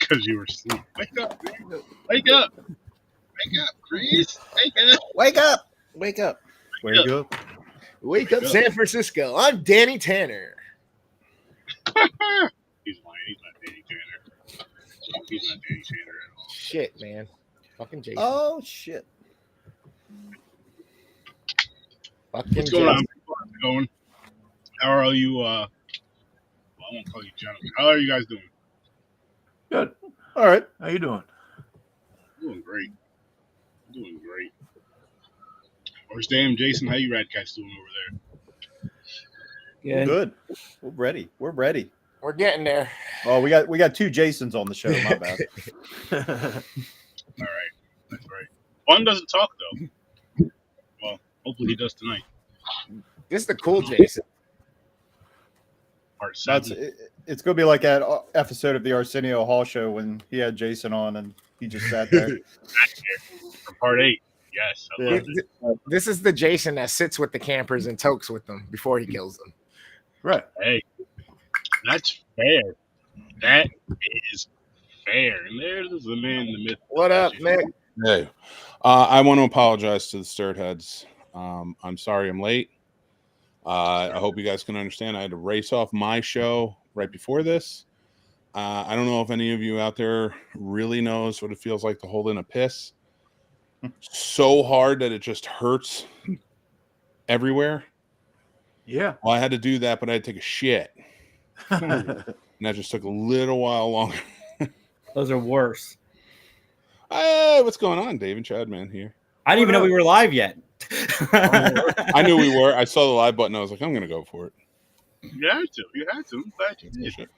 Because you were asleep. Wake up, Grease. Wake up. Wake up, Grease. Wake up. Wake up. Wake up. Wake up. Wake up, San Francisco. I'm Danny Tanner. He's lying. He's not Danny Tanner. He's not Danny Tanner at all. Shit, man. Fucking Jason. Oh, shit. Fucking What's going on? Jason. How's it going? How are you? Well, I won't call you gentlemen. How are you guys doing? Good. All right. How you doing? Doing great. Doing great. Where's damn Jason? How you rad cats doing over there? Yeah. We're good. We're ready. We're ready. We're getting there. Oh, we got two Jasons on the show. My bad. All right. That's right. One doesn't talk, though. Well, hopefully he does tonight. This is the cool Jason. Part That's 7. it's gonna be like that episode of the Arsenio Hall show when he had Jason on and he just sat there. For part 8. Yes. I love it. This is the Jason that sits with the campers and tokes with them before he kills them. Right. Hey, that's fair. That is fair. And there's the man, the myth. What up, Nick? Hey, I want to apologize to the Sturd Heads. I'm sorry I'm late. I hope you guys can understand. I had to race off my show right before this. I don't know if any of you out there really knows what it feels like to hold in a piss so hard that it just hurts everywhere. Yeah. Well, I had to do that, but I had to take a shit. And that just took a little while longer. Those are worse. Hey, what's going on, Dave and Chad, man, here? I didn't even know we were live yet. I knew we were. I saw the live button. I was like, I'm going to go for it. You had to. You had to. I'm glad you did.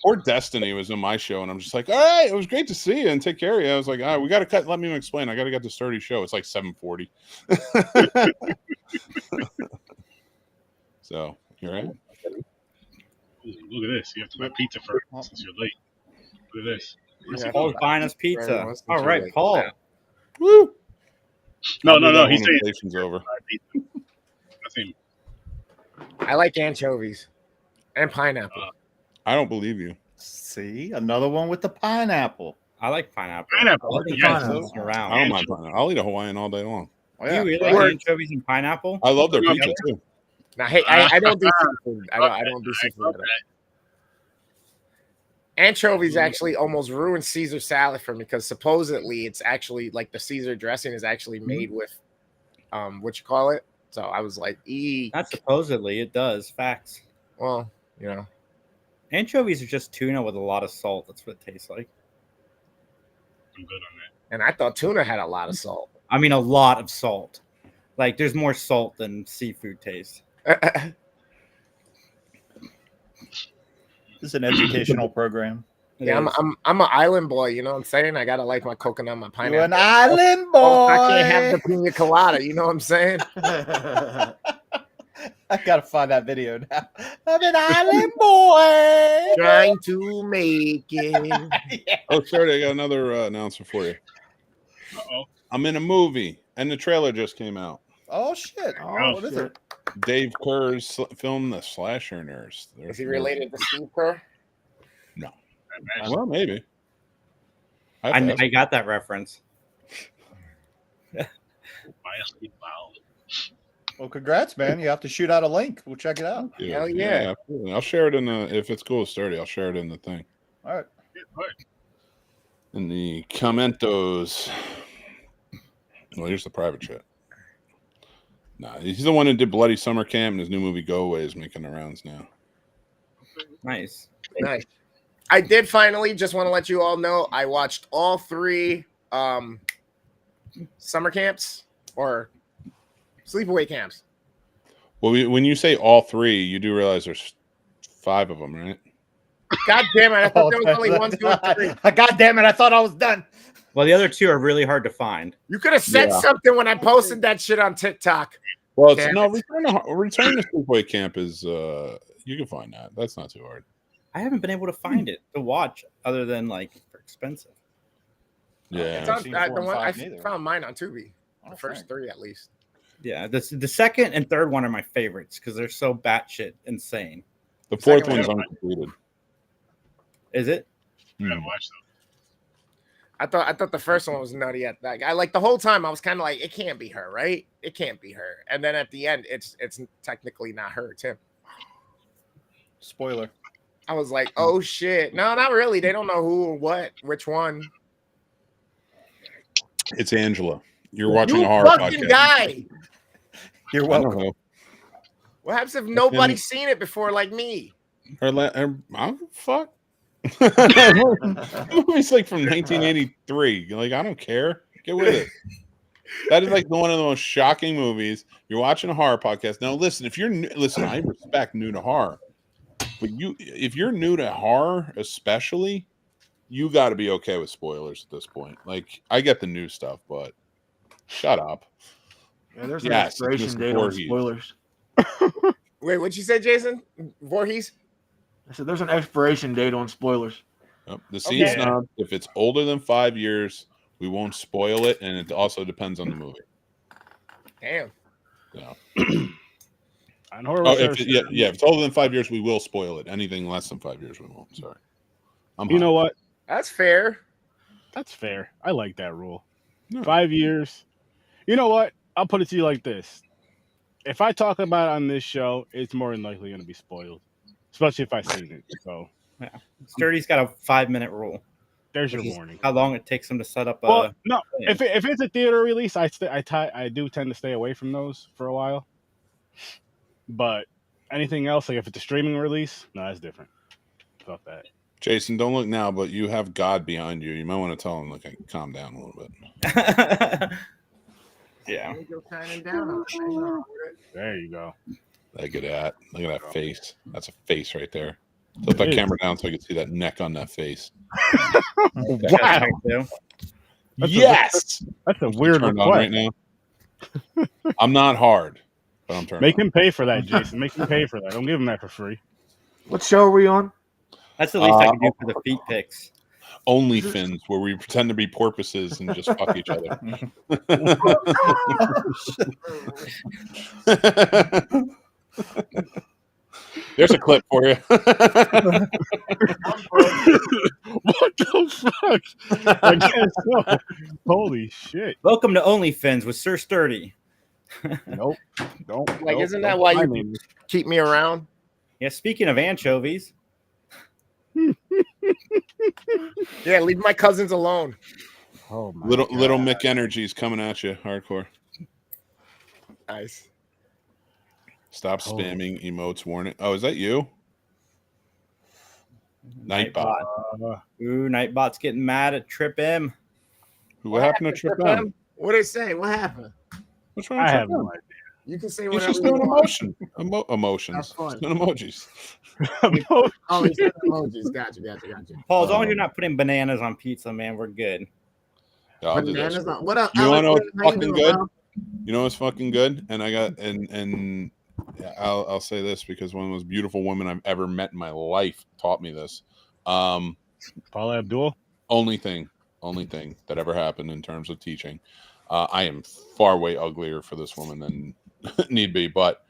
Poor Destiny was in my show, and I'm just like, all right, it was great to see you and take care of you. I was like, all right, we got to cut. Let me explain. I got to get the Sturdy show. It's like 7:40. So, you're right. Look at this. You have to buy pizza first since you're late. Look at this. Yeah. Paul's buying us pizza. Right, All right, late. Paul. Woo! No. He's saying Inflation's over. nothing. I like anchovies and pineapple. I don't believe you. See, another one with the pineapple. I like pineapple. Pineapple. I like the Yes. pineapple around. I don't mind pineapple. I'll eat a Hawaiian all day long. Oh, Do yeah. you really like anchovies and pineapple? I love their pizza too. Now, hey, I don't do seafood. I don't do seafood. Anchovies actually almost ruined Caesar salad for me because supposedly it's actually like the Caesar dressing is actually made with what you call it. So I was like, Not supposedly, it does. Facts. well, you know. Anchovies are just tuna with a lot of salt. That's what it tastes like. I'm good on that. And I thought tuna had a lot of salt. I mean, a lot of salt. Like, there's more salt than seafood tastes. This is an educational program. Yeah, I'm an island boy. You know what I'm saying? I gotta like my coconut, my pineapple. You're an island boy. Oh, I can't have the pina colada. You know what I'm saying? I gotta find that video now. I'm an island boy. Trying to make it. Oh, sorry, I got another announcement for you. Uh-oh. I'm in a movie, and the trailer just came out. Oh shit! Oh, What is shit. it? Dave Kerr's film, The Slasher Nurse. Is he related to Steve Kerr? Well, maybe. I got that reference. Well, congrats, man! You have to shoot out a link. We'll check it out. Hell yeah. Absolutely. I'll share it in the, if it's cool with Sturdy, I'll share it in the thing. All right. In the commentos. Well, here's the private chat. Nah, he's the one that did Bloody Summer Camp, and his new movie Go Away is making the rounds now. Nice. Nice. I did finally just want to let you all know I watched all 3 summer camps or sleepaway camps. Well, when you say all 3, you do realize there's 5 of them, right? God damn it. I thought there was only 1, 2, and 3. God damn it! I thought I was done. Well, the other 2 are really hard to find. You could have said something when I posted that shit on TikTok. Well, Damn Return to Sleepaway Camp is, you can find that. That's not too hard. I haven't been able to find it to watch other than like for expensive. Yeah. It's on, seen the 4 and one, I 5 neither. found mine on Tubi. Oh, The first thanks. 3 at least. Yeah, the second and third one are my favorites because they're so batshit insane. The 4th Second one's one. uncompleted. Is it? Gotta watch them. I thought the first one was nutty at that. I like the whole time I was kind of like, it can't be her, right? It can't be her. And then at the end, it's technically not her, it's him. Spoiler. I was like, oh shit. No, not really. They don't know who or what, which one. It's Angela. You're watching You a horror fucking podcast. guy. You're I don't welcome. know. What happens if nobody's seen it before, like me? I don't fuck. The movie's like from 1983. Like, I don't care. Get with it. That is like one of the most shocking movies. You're watching a horror podcast. Now, listen. If you're listen, I respect new to horror, but if you're new to horror, especially, you got to be okay with spoilers at this point. Like, I get the new stuff, but shut up. Yeah, there's an Yes, expiration Mr. date on Voorhees. spoilers. Wait, what'd you say, Jason? Voorhees? I said there's an expiration date on spoilers. Yep. The Okay. season of, if it's older than 5 years, we won't spoil it, and it also depends on the movie. Damn. Yeah. On horror Oh, research, if it's older than 5 years, we will spoil it. Anything less than 5 years, we won't. Sorry. you know what? That's fair. That's fair. I like that rule. No. 5 years. You know what? I'll put it to you like this. If I talk about it on this show, it's more than likely going to be spoiled, especially if I've seen it. So Sturdy's got a 5-minute rule. there's your Which is warning. How long it takes him to set up Well, a. no, if it's a theater release, I do tend to stay away from those for a while. But anything else, like if it's a streaming release, no, that's different. Fuck that. Jason, don't look now, but you have God behind you. You might want to tell him, like, calm down a little bit. Yeah. There you go. Look at that. Look at that face. That's a face right there. Flip that camera down so I can see that neck on that face. Wow. That's Yes. That's a weird Turned on right request. now. I'm not hard, but I'm turned Make on. him pay for that, Jason. Make him pay for that. Don't give him that for free. What show are we on? That's the least I can do for the feet pics. Only fins where we pretend to be porpoises and just fuck each other. There's a clip for you. What the fuck? I guess so. Holy shit. Welcome to OnlyFins with Sir Sturdy. Nope. Don't. Like, nope, isn't that don't why find you me. keep me around? Yeah, speaking of anchovies, Yeah, leave my cousins alone. Oh my Little God. Mick Energy's coming at you, hardcore. Nice. Stop spamming emotes warning. Oh, is that you? Nightbot. Ooh, Nightbot's getting mad at Trip M. What happened to Trip M? What did they say? What happened? What's wrong I with have Trip M? no idea. You can say He's whatever just you doing want. emotions. Have fun. He's doing emojis. Oh, he's doing emojis. Gotcha. Paul, as long as you're not putting bananas on pizza, man, we're good. Yeah, I'll do this. Bananas on. What up? You want to know Alex? what's How you fucking doing, good? bro? You know what's fucking good? And I got and yeah, I'll say this because one of the most beautiful women I've ever met in my life taught me this. Paula Abdul. Only thing that ever happened in terms of teaching. I am far way uglier for this woman than need be, but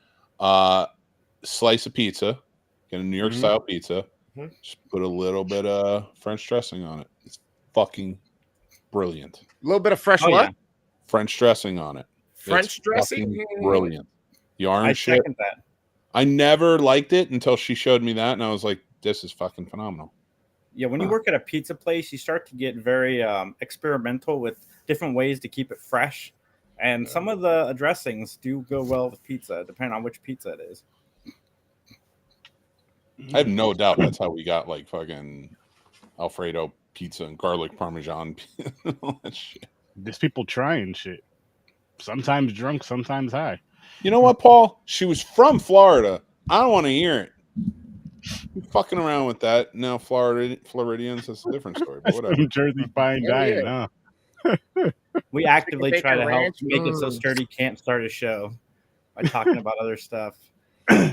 slice of pizza, get a New York style pizza, just put a little bit of French dressing on it. It's fucking brilliant. A little bit of fresh Oh, what? yeah. French dressing on it. French It's dressing? fucking brilliant. The I orange shit. second that. I never liked it until she showed me that, and I was like, "This is fucking phenomenal." Yeah, when you work at a pizza place, you start to get very experimental with different ways to keep it fresh. And some of the dressings do go well with pizza, depending on which pizza it is. I have no doubt that's how we got like fucking Alfredo pizza and garlic parmesan. All that shit. There's people trying shit. Sometimes drunk, sometimes high. You know what, Paul? She was from Florida. I don't want to hear it. You fucking around with that. Now Floridians, that's a different story, but whatever. Some Jersey fine Hell dining, yeah. huh? We actively Bacon try to help ranch? make it so Mm. Sturdy can't start a show by talking about other stuff.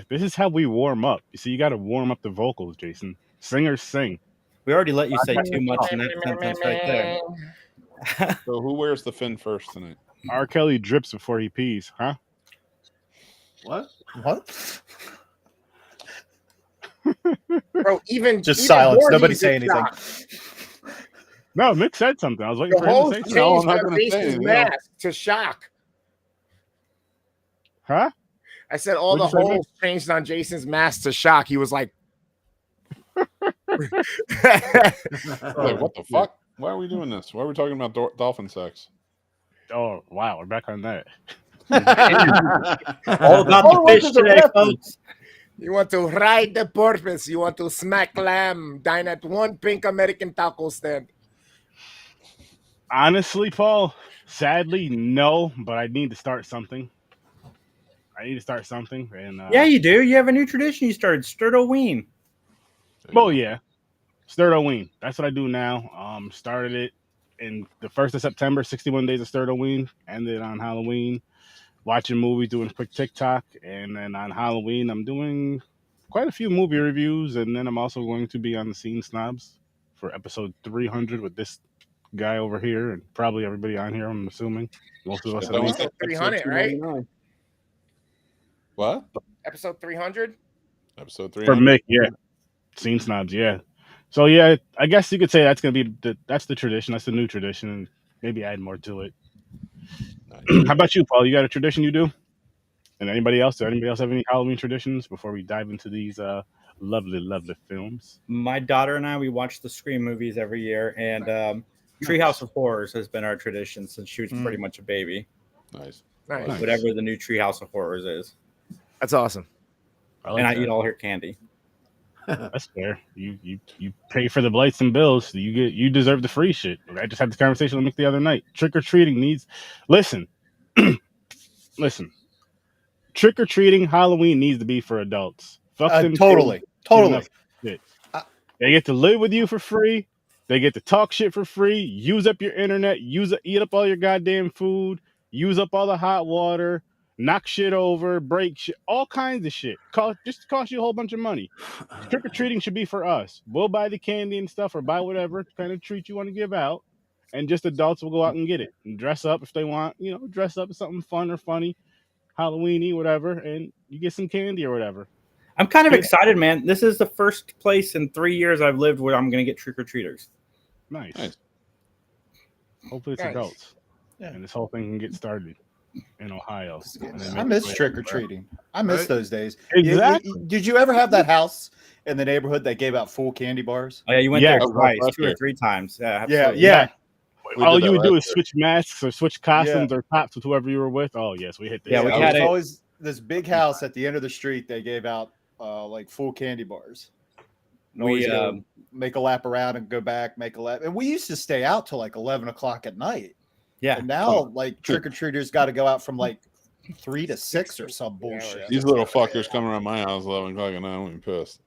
This is how we warm up. You see, you got to warm up the vocals, Jason. Singers sing. We already let you say too much in that sentence right there. So who wears the fin first tonight? R. Kelly drips before he pees, huh? What? What? Bro, even silence. Voorhees Nobody is say anything. shocked. No, Mick said something. I was waiting The for him to host say something. No, I'm changed not on gonna say Jason's anything. mask to shock. Huh? I said all the What'd you say, hosts changed on Jason's mask to shock. He was like, Like, what the fuck? Why are we doing this? Why are we talking about dolphin sex? Oh, wow. We're back on that. All about the fish today, folks. You want to ride the porpoise. You want to smack lamb. Dine at one pink American taco stand. Honestly, Paul, sadly, no, but I need to start something. And Yeah, you do. You have a new tradition you started, Sturdoween. well, yeah, Sturdoween. That's what I do now. Started it in the 1st of September, 61 days of Sturdoween. Ended on Halloween. Watching movies, doing quick TikTok, and then on Halloween, I'm doing quite a few movie reviews, and then I'm also going to be on the Scene Snobs for episode 300 with this guy over here, and probably everybody on here. I'm assuming most of us. Don't Episode 300, right? 299. What? Episode 300. Episode For 300? Mick, yeah. Scene Snobs, yeah. So yeah, I guess you could say that's gonna be that's the tradition. That's the new tradition, and maybe add more to it. Nice. How about you, Paul? You got a tradition you do? And anybody else? Does anybody else have any Halloween traditions before we dive into these lovely, lovely films? My daughter and I, we watch the Scream movies every year, and Treehouse of Horrors has been our tradition since she was pretty much a baby. Nice. Nice. Whatever the new Treehouse of Horrors is. That's awesome. And I eat all her candy. That's fair. You pay for the blights and bills. So you deserve the free shit. I just had this conversation with Mick the other night. Trick or treating needs. Listen. Trick or treating Halloween needs to be for adults. Fuck them. Totally. Shit. They get to live with you for free. They get to talk shit for free. Use up your internet. Eat up all your goddamn food. Use up all the hot water. Knock shit over, break shit, all kinds of shit. Just cost you a whole bunch of money. Trick or treating should be for us. We'll buy the candy and stuff, or buy whatever kind of treat you want to give out, and just adults will go out and get it and dress up if they want. Dress up as something fun or funny, Halloweeny, whatever, and you get some candy or whatever. I'm kind of excited, man. This is the first place in 3 years I've lived where I'm going to get trick or treaters. Nice. Hopefully it's adults, and this whole thing can get started in Ohio. I miss trick or treating. I miss those days. Exactly. Did you ever have that house in the neighborhood that gave out full candy bars? Oh yeah, you went there twice, 2 or 3 times. Yeah, absolutely. Yeah. All you would do is switch masks or switch costumes or tops with whoever you were with. Oh yes, we hit that. Yeah, we had always this big house at the end of the street. They gave out like full candy bars. We make a lap around and go back, make a lap, and we used to stay out till like 11 o'clock at night. Yeah. And now, like, trick-or-treaters got to go out from, like, 3 to 6 or some bullshit. These little fuckers come around my house 11 o'clock at night. I'm pissed.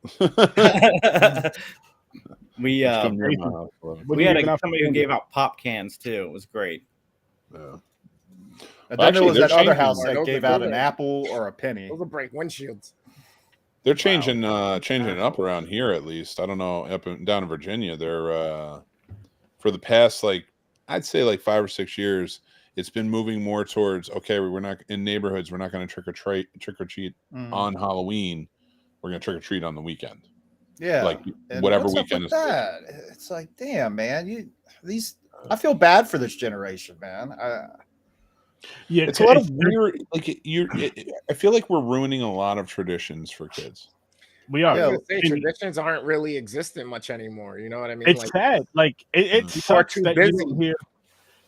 We had somebody who gave out pop cans, too. It was great. Yeah. And then there was that other house that gave out an apple or a penny. Those will break windshields. They're changing it up around here, at least. I don't know, down in Virginia. They're for the past, like, I'd say like 5 or 6 years, it's been moving more towards, okay, we're not in neighborhoods. We're not going to trick or treat on Halloween. We're going to trick or treat on the weekend. Yeah. Like and whatever weekend is. That? It's like, damn, man, I feel bad for this generation, man. It's a lot of weird, like I feel like we're ruining a lot of traditions for kids. We are. I was gonna say, traditions aren't really existent much anymore. You know what I mean? It's sad. Like it sucks that you don't hear.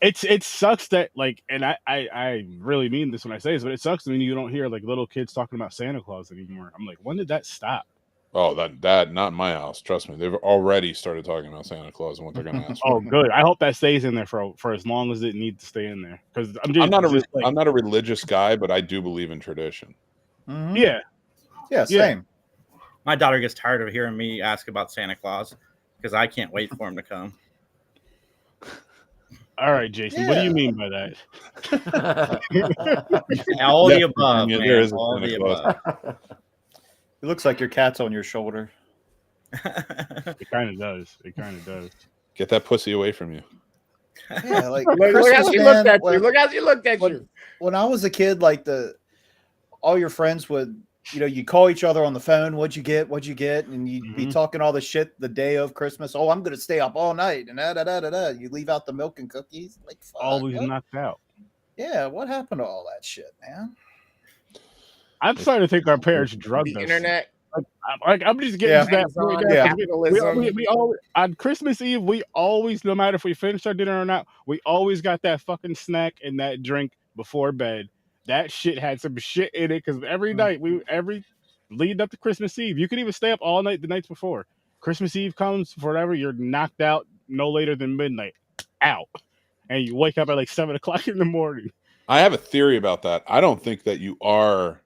It sucks that, like, and I really mean this when I say this, but it sucks when you don't hear like little kids talking about Santa Claus anymore. I'm like, when did that stop? Oh, that not in my house. Trust me, they've already started talking about Santa Claus and what they're going to ask. Oh, good. I hope that stays in there for as long as it needs to stay in there. Because I'm not a religious guy, but I do believe in tradition. Mm-hmm. Yeah, same. My daughter gets tired of hearing me ask about Santa Claus because I can't wait for him to come. All right, Jason. What do you mean by that? All the above. Yeah, man. there is All the above. It looks like your cat's on your shoulder. It kind of does. Get that pussy away from you. Yeah, like look how she looked at you. Look how she looked at you. When I was a kid, like all your friends would you call each other on the phone. What'd you get? What'd you get? And you'd be talking all the shit the day of Christmas. Oh, I'm gonna stay up all night and da da da da da. You leave out the milk and cookies. Like, fuck, Always what? knocked out. Yeah, what happened to all that shit, man? I'm starting to think our parents drugged The us. internet. I'm just getting to that point. Yeah. Capitalism. We always, on Christmas Eve, we always, no matter if we finished our dinner or not, we always got that fucking snack and that drink before bed. That shit had some shit in it because every night, every leading up to Christmas Eve, you could even stay up all night the nights before. Christmas Eve comes, forever, you're knocked out no later than midnight. Out. And you wake up at like 7 o'clock in the morning. I have a theory about that. I don't think that you are.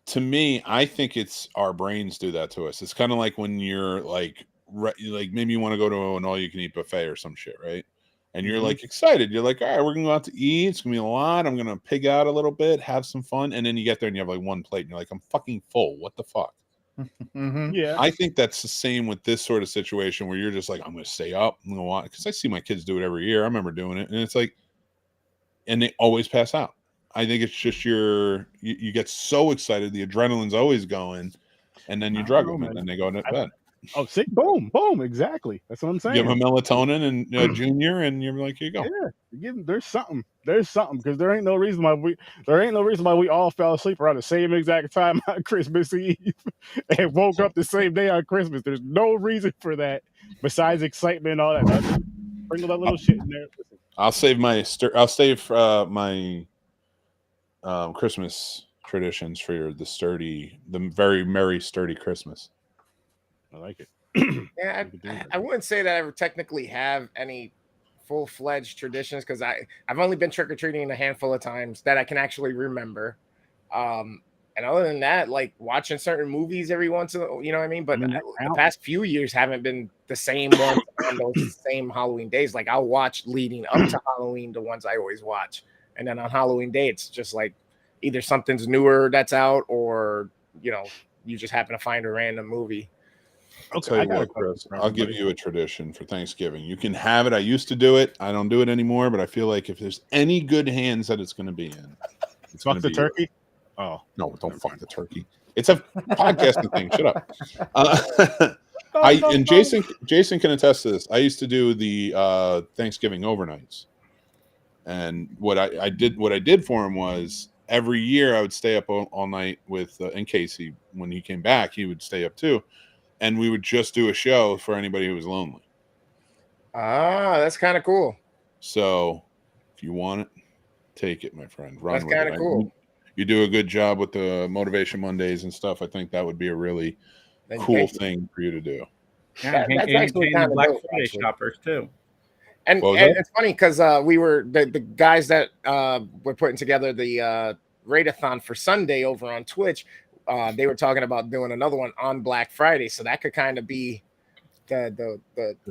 To me, I think it's our brains do that to us. It's kind of like when you're like maybe you want to go to an all-you-can-eat buffet or some shit, right? And you're like excited. You're like, all right, we're gonna go out to eat. It's gonna be a lot. I'm gonna pig out a little bit, have some fun, and then you get there and you have like one plate, and you're like, I'm fucking full. What the fuck? Yeah, I think that's the same with this sort of situation where you're just like, I'm gonna stay up. I'm gonna watch because I see my kids do it every year. I remember doing it, and it's like, and they always pass out. I think it's just you get so excited, the adrenaline's always going, and then you drug them, and then they go to bed. Oh, see, boom, exactly. That's what I'm saying. Give them melatonin and Junior, and you're like, here you go. Yeah, there's something because there ain't no reason why we all fell asleep around the same exact time on Christmas Eve and woke up the same day on Christmas. There's no reason for that besides excitement and all that. Bring all that little shit in there. Listen. I'll save my Christmas traditions for the very merry sturdy Christmas. I like it. Yeah, I wouldn't say that I ever technically have any full-fledged traditions because I've only been trick-or-treating a handful of times that I can actually remember. And other than that, like watching certain movies every once in a, you know what I mean? But the past few years haven't been the same ones on those same Halloween days. Like I'll watch leading up to Halloween, the ones I always watch. And then on Halloween day, it's just like either something's newer that's out or, you just happen to find a random movie. I'll tell you what, Chris, I'll give you a tradition for Thanksgiving. You can have it. I used to do it. I don't do it anymore, but I feel like if there's any good hands that it's going to be in, it's fuck the turkey. Oh, no, don't fuck the turkey. It's a podcasting thing. Shut up. And Jason can attest to this. I used to do the Thanksgiving overnights. And what I did for him was every year I would stay up all night with and Casey, when he came back, he would stay up too. And we would just do a show for anybody who was lonely. Ah, that's kind of cool. So if you want it, take it, my friend. Run that's kind of cool. You do a good job with the Motivation Mondays and stuff. I think that would be a really cool thing for you to do. Yeah, that's actually kind of Black Friday shoppers too. And it's funny because we were the guys that were putting together the Rate-a-thon for Sunday over on Twitch. They were talking about doing another one on Black Friday, so that could kind of be the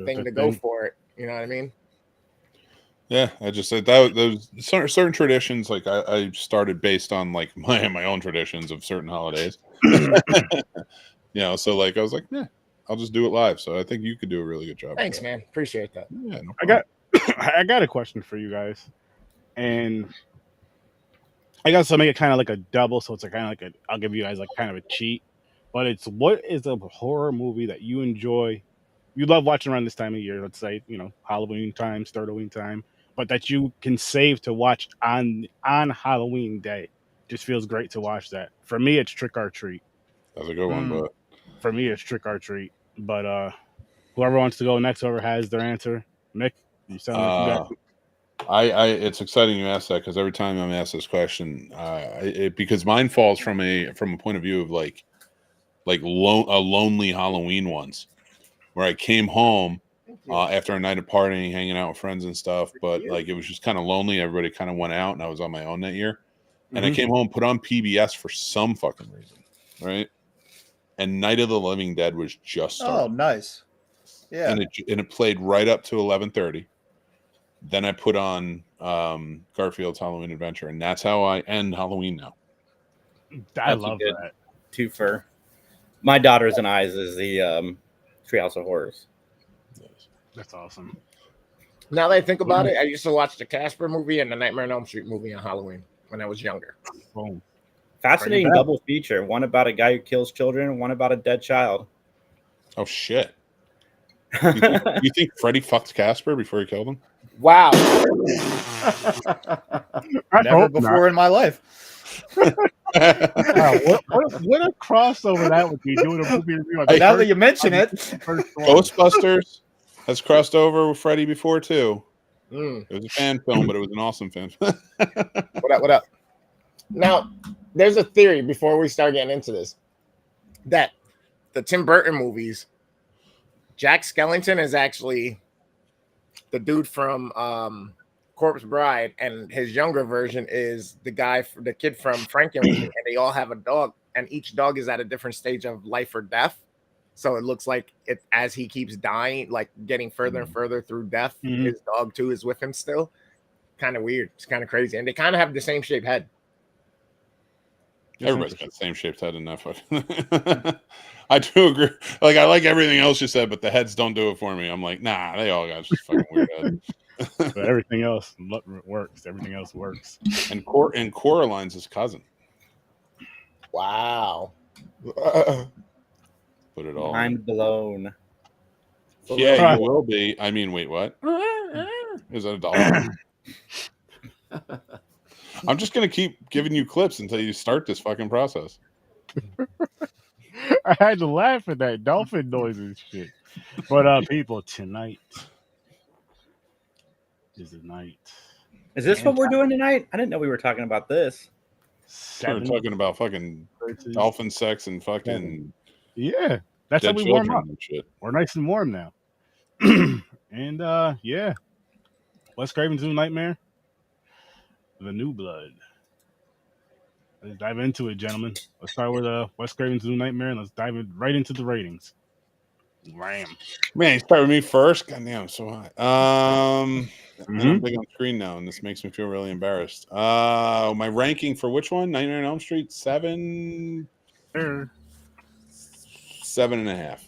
thing to go for it. You know what I mean? Yeah, I just said that those certain traditions. Like I started based on like my own traditions of certain holidays. So like I was like, yeah, I'll just do it live. So I think you could do a really good job. Thanks, man. Appreciate that. Yeah, no I got a question for you guys, and I guess I'll make it kind of like a double, so it's kind of like I'll give you guys like kind of a cheat, but it's what is a horror movie that you enjoy, you love watching around this time of year, let's say, Halloween time, Sturdoween time, but that you can save to watch on Halloween day. Just feels great to watch that. For me, it's Trick or Treat. That's a good one, but for me, it's Trick or Treat. But whoever wants to go next, whoever has their answer, Mick, you sound like you got. It's exciting you asked that because every time I'm asked this question, because mine falls from a point of view of a lonely Halloween once, where I came home after a night of partying, hanging out with friends and stuff, but like it was just kind of lonely. Everybody kind of went out, and I was on my own that year. And I came home, put on PBS for some fucking reason, right? And Night of the Living Dead was just starting. Oh, nice. Yeah, and it played right up to 11:30. Then I put on Garfield's Halloween Adventure, and that's how I end Halloween now. I love that. Twofer. My Daughters and Eyes is the Treehouse of Horrors. That's awesome. Now that I think about it, I used to watch the Casper movie and the Nightmare on Elm Street movie on Halloween when I was younger. Boom. Fascinating double feature. One about a guy who kills children, one about a dead child. Oh shit! You think Freddy fucked Casper before he killed him? Wow. Never before in my life. Wow, what a crossover that would be doing a movie review. Now that you mention it, Ghostbusters has crossed over with Freddy before too. Mm. It was a fan film, but it was an awesome film. What up? Now, there's a theory before we start getting into this that the Tim Burton movies, Jack Skellington is actually the dude from Corpse Bride, and his younger version is the kid from Frankenweenie, and they all have a dog, and each dog is at a different stage of life or death. So it looks like it as he keeps dying, like getting further and further through death, his dog too is with him still. Kind of weird. It's kind of crazy. And they kind of have the same shaped head. Everybody's got the same shaped head in that fucking. I do agree. Like, I like everything else you said, but the heads don't do it for me. I'm like, nah, they all got just fucking weird heads. But everything else works. Everything else works. And Coraline's his cousin. Wow. Put it all. Mind blown. Yeah, you will be. I mean, wait, what? Is that a dollar? I'm just gonna keep giving you clips until you start this fucking process. I had to laugh at that dolphin noise and shit. But people, tonight is the night. Is this what we're doing tonight? I didn't know we were talking about this. We're talking about fucking dolphin sex and fucking yeah. That's how we warm up. Shit. We're nice and warm now. And yeah, Wes Craven's New Nightmare, The New Blood. Let's dive into it, gentlemen. Let's start with Wes Craven's New Nightmare, and let's dive right into the ratings. Ram. Man, you start with me first. God damn, I'm so high. And I'm big on screen now, and this makes me feel really embarrassed. My ranking for which one? 99 Elm Street, 7. 7.5.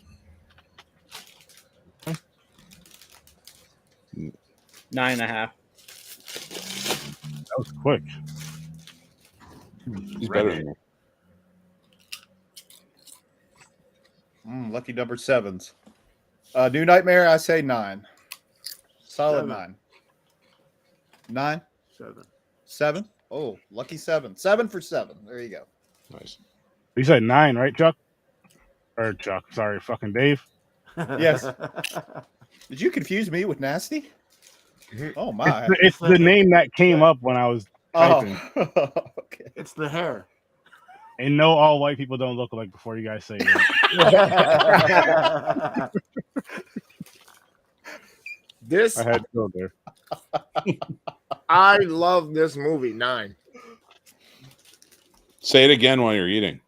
9.5. That was quick. He's better than me. Lucky number 7s. New Nightmare, I say 9. Solid 9. 9? 7? Oh, lucky 7. 7 for 7. There you go. Nice. You said 9, right, Chuck? Or Chuck, sorry, fucking Dave. Yes. Did you confuse me with Nasty? Oh my! It's the name that came up when I was typing. Oh, okay. It's the hair. And no, all white people don't look alike before you guys say it. This I had to go there. I love this movie. 9. Say it again while you're eating.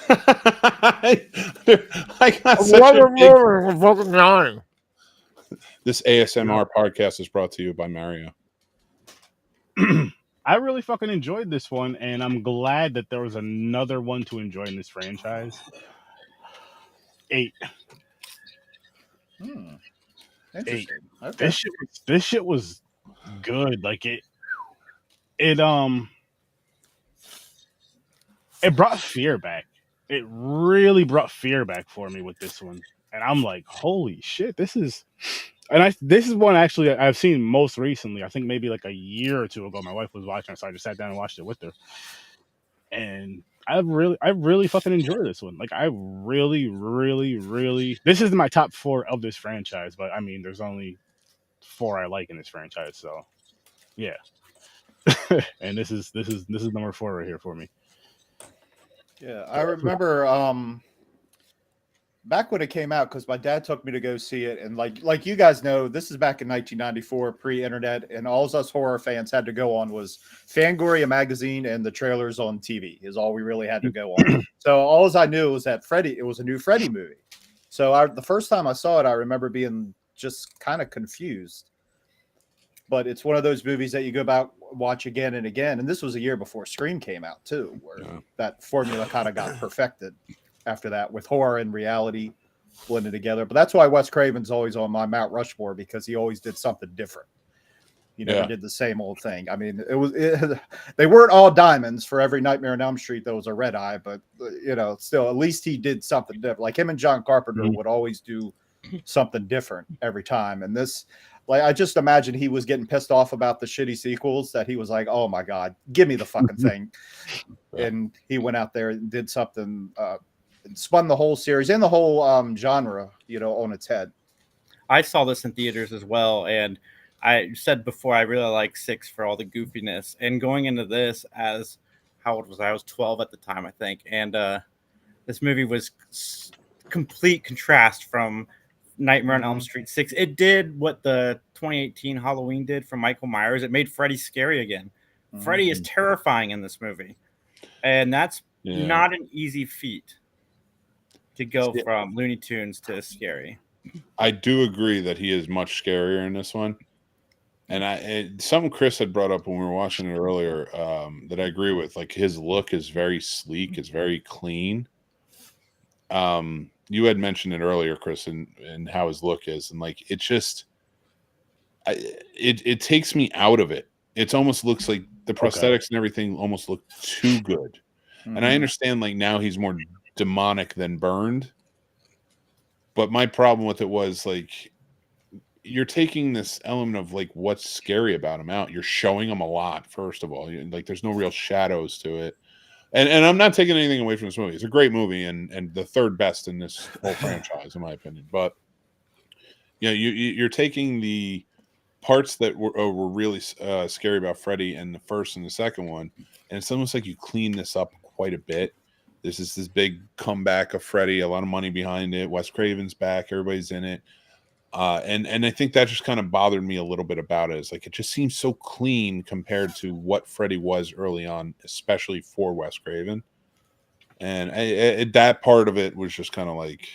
I got such a big... 9. This ASMR podcast is brought to you by Mario. I really fucking enjoyed this one, and I'm glad that there was another one to enjoy in this franchise. 8. Interesting. 8. Okay. This shit was good. Like it brought fear back. It really brought fear back for me with this one. And I'm like, holy shit, this is one actually I've seen most recently. I think maybe like a year or two ago. My wife was watching it, so I just sat down and watched it with her. And I really fucking enjoy this one. Like I really this is my top 4 of this franchise, but I mean there's only 4 I like in this franchise, so yeah. And this is number 4 right here for me. Yeah, I remember back when it came out, because my dad took me to go see it, and like you guys know, this is back in 1994, pre-internet, and all us horror fans had to go on was Fangoria magazine and the trailers on TV is all we really had to go on. So all I knew was that Freddy, it was a new Freddy movie. So the first time I saw it, I remember being just kind of confused. But it's one of those movies that you go back, watch again and again. And this was a year before Scream came out, too, where that formula kind of got perfected after that with horror and reality blended together. But that's why Wes Craven's always on my Mount Rushmore, because he always did something different. He never did the same old thing. I mean, they weren't all diamonds. For every Nightmare on Elm Street, there was a red eye, but still, at least he did something different. Like him and John Carpenter would always do something different every time. And this, like, I just imagine he was getting pissed off about the shitty sequels, that he was like, "Oh my God, give me the fucking thing." And he went out there and did something, and spun the whole series and the whole genre, on its head. I saw this in theaters as well, and I said before I really like 6 for all the goofiness. And going into this, as how old was I? I was 12 at the time, I think. And this movie was complete contrast from Nightmare on Elm Street 6. It did what the 2018 Halloween did for Michael Myers. It made Freddy scary again. Freddy is terrifying in this movie, and that's not an easy feat to go from Looney Tunes to scary. I do agree that he is much scarier in this one. And something Chris had brought up when we were watching it earlier, that I agree with. Like, his look is very sleek, it's very clean. You had mentioned it earlier, Chris, and how his look is, and like it just, it takes me out of it. It almost looks like the prosthetics and everything almost look too good. And I understand, like, now he's more demonic than burned, but my problem with it was, like, you're taking this element of, like, what's scary about him out. You're showing him a lot, first of all. Like, there's no real shadows to it. And I'm not taking anything away from this movie. It's a great movie and the third best in this whole franchise, in my opinion. But you're taking the parts that were really scary about Freddy in the first and the second one, and it's almost like you clean this up quite a bit. This is this big comeback of Freddy, a lot of money behind it. Wes Craven's back, everybody's in it. And I think that just kind of bothered me a little bit about it. It's like, it just seems so clean compared to what Freddy was early on, especially for Wes Craven. And that part of it was just kind of like,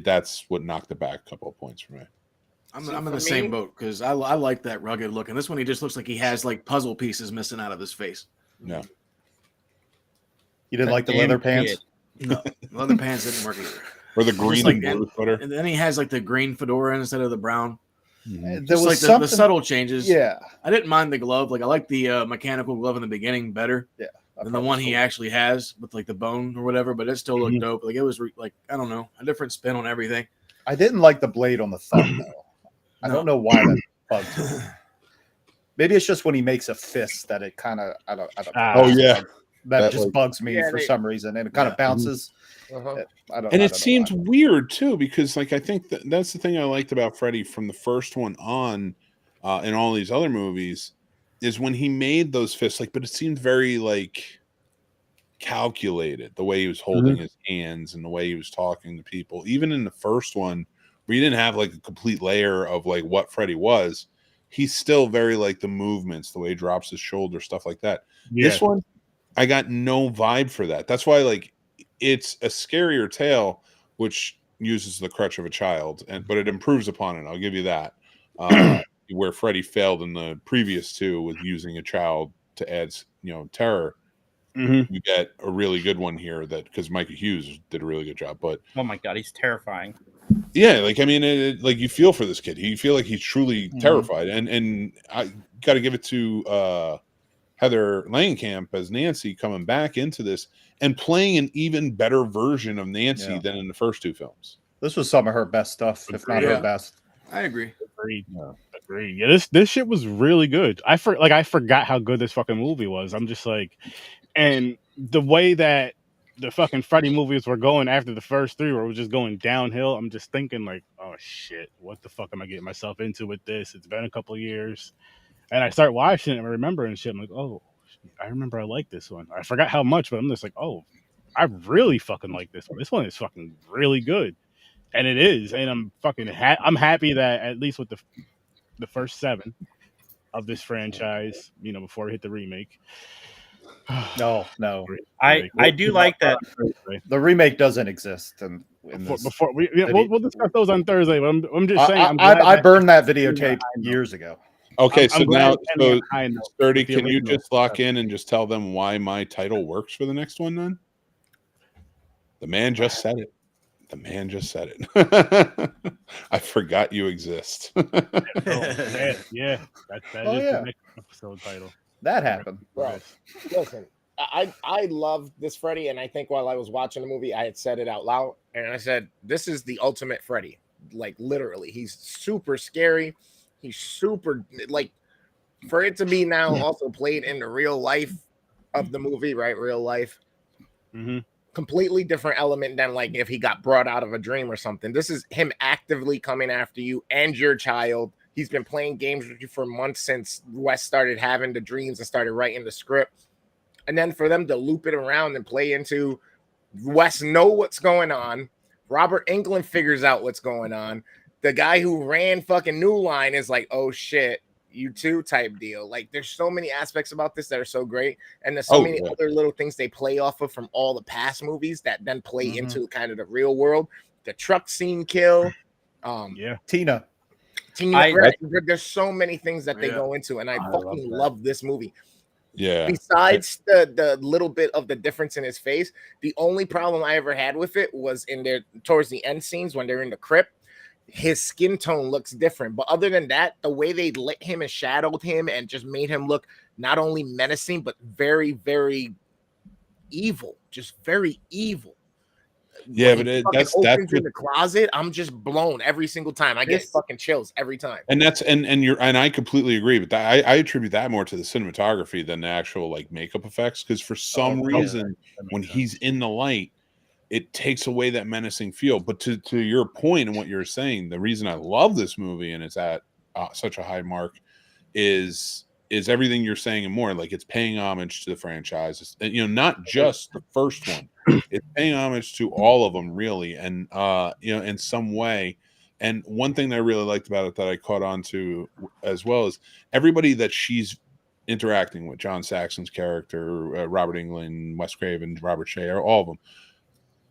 that's what knocked it back a couple of points for me. I'm in the same boat, because I like that rugged look. And this one, he just looks like he has like puzzle pieces missing out of his face. No. You didn't like the leather pants? No, leather pants didn't work either. Or the green like, and blue footer. And then he has like the green fedora instead of the brown. There Just was like the subtle changes. Yeah. I didn't mind the glove. Like, I like the mechanical glove in the beginning better. Yeah. Than the one he actually has with like the bone or whatever, but it still looked dope. Like, it was like, I don't know, a different spin on everything. I didn't like the blade on the thumb though. I don't know why that bugs me. Maybe it's just when he makes a fist that it kind of, I don't Oh yeah. That just bugs me for some reason, and it kind of bounces. It seemed weird too, because like, I think that's the thing I liked about Freddy from the first one on, in all these other movies, is when he made those fists, like, but it seemed very like calculated, the way he was holding his hands and the way he was talking to people. Even in the first one, where you didn't have like a complete layer of like what Freddy was, he's still very like the movements, the way he drops his shoulder, stuff like that. Yeah. This one, I got no vibe for that. That's why, like, it's a scarier tale, which uses the crutch of a child, but it improves upon it. I'll give you that. Where Freddy failed in the previous two with using a child to add, terror. You get a really good one here, that because Micah Hughes did a really good job. But oh my God, he's terrifying. Yeah, like, I mean, like, you feel for this kid. You feel like he's truly terrified, and I got to give it to Heather Langenkamp as Nancy coming back into this and playing an even better version of Nancy than in the first two films. This was some of her best stuff, if not her best. I agree. Agreed. Agreed. Yeah, this shit was really good. I forgot how good this fucking movie was. I'm just like, and the way that the fucking Freddy movies were going after the first three, where it was just going downhill, I'm just thinking like, oh shit, what the fuck am I getting myself into with this? It's been a couple of years. And I start watching it and remembering shit. I'm like, oh, I remember I like this one. I forgot how much, but I'm just like, oh, I really fucking like this one. This one is fucking really good. And it is. And I'm fucking I'm happy that at least with the first 7 of this franchise, before we hit the remake. No. I do like that. The remake doesn't exist. Before we'll discuss those on Thursday. But I'm just saying. I burned that videotape years ago. Okay, so now, Sturdy, can you just lock in and just tell them why my title works for the next one then? The man just said it. The man just said it. I forgot you exist. Oh, yeah. That Oh, is yeah. the next episode title. That happened. Bro, listen, I love this Freddy, and I think while I was watching the movie, I had said it out loud, and I said, "This is the ultimate Freddy." Like literally, he's super scary. He's super like for it to be now also played in the real life of the movie, right? Real life, completely different element than like if he got brought out of a dream or something. This is him actively coming after you and your child. He's been playing games with you for months since Wes started having the dreams and started writing the script. And then for them to loop it around and play into Wes know what's going on. Robert Englund figures out what's going on. The guy who ran fucking New Line is like, oh shit, you too type deal. Like there's so many aspects about this that are so great. And there's so many other little things they play off of from all the past movies that then play into kind of the real world. The truck scene kill. Tina. Right. There's so many things that they go into, and I fucking love this movie. Yeah. Besides the little bit of the difference in his face, the only problem I ever had with it was in there towards the end scenes when they're in the crypt. His skin tone looks different, but other than that, the way they lit him and shadowed him and just made him look not only menacing but very, very evil, just very evil. Yeah, when but that's in the closet. I'm just blown every single time. I get fucking chills every time. And that's and I completely agree. But I attribute that more to the cinematography than the actual like makeup effects. Because for some reason, when he's in the light, it takes away that menacing feel. But to your point and what you're saying, the reason I love this movie and it's at such a high mark is everything you're saying and more. Like it's paying homage to the franchise. It's, not just the first one. It's paying homage to all of them, really, and in some way. And one thing that I really liked about it that I caught on to as well is everybody that she's interacting with. John Saxon's character, Robert Englund, Wes Craven, Robert Shea, all of them.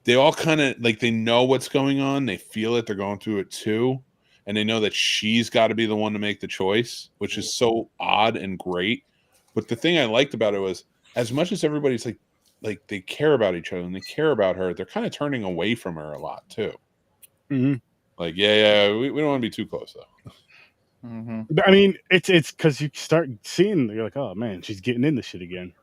They all kind of like they know what's going on. They feel it. They're going through it too. And they know that she's got to be the one to make the choice, which is so odd and great. But the thing I liked about it was as much as everybody's like they care about each other and they care about her, they're kind of turning away from her a lot too. Like, we don't want to be too close though. I mean, it's because you start seeing, you're like, oh man, she's getting in the shit again.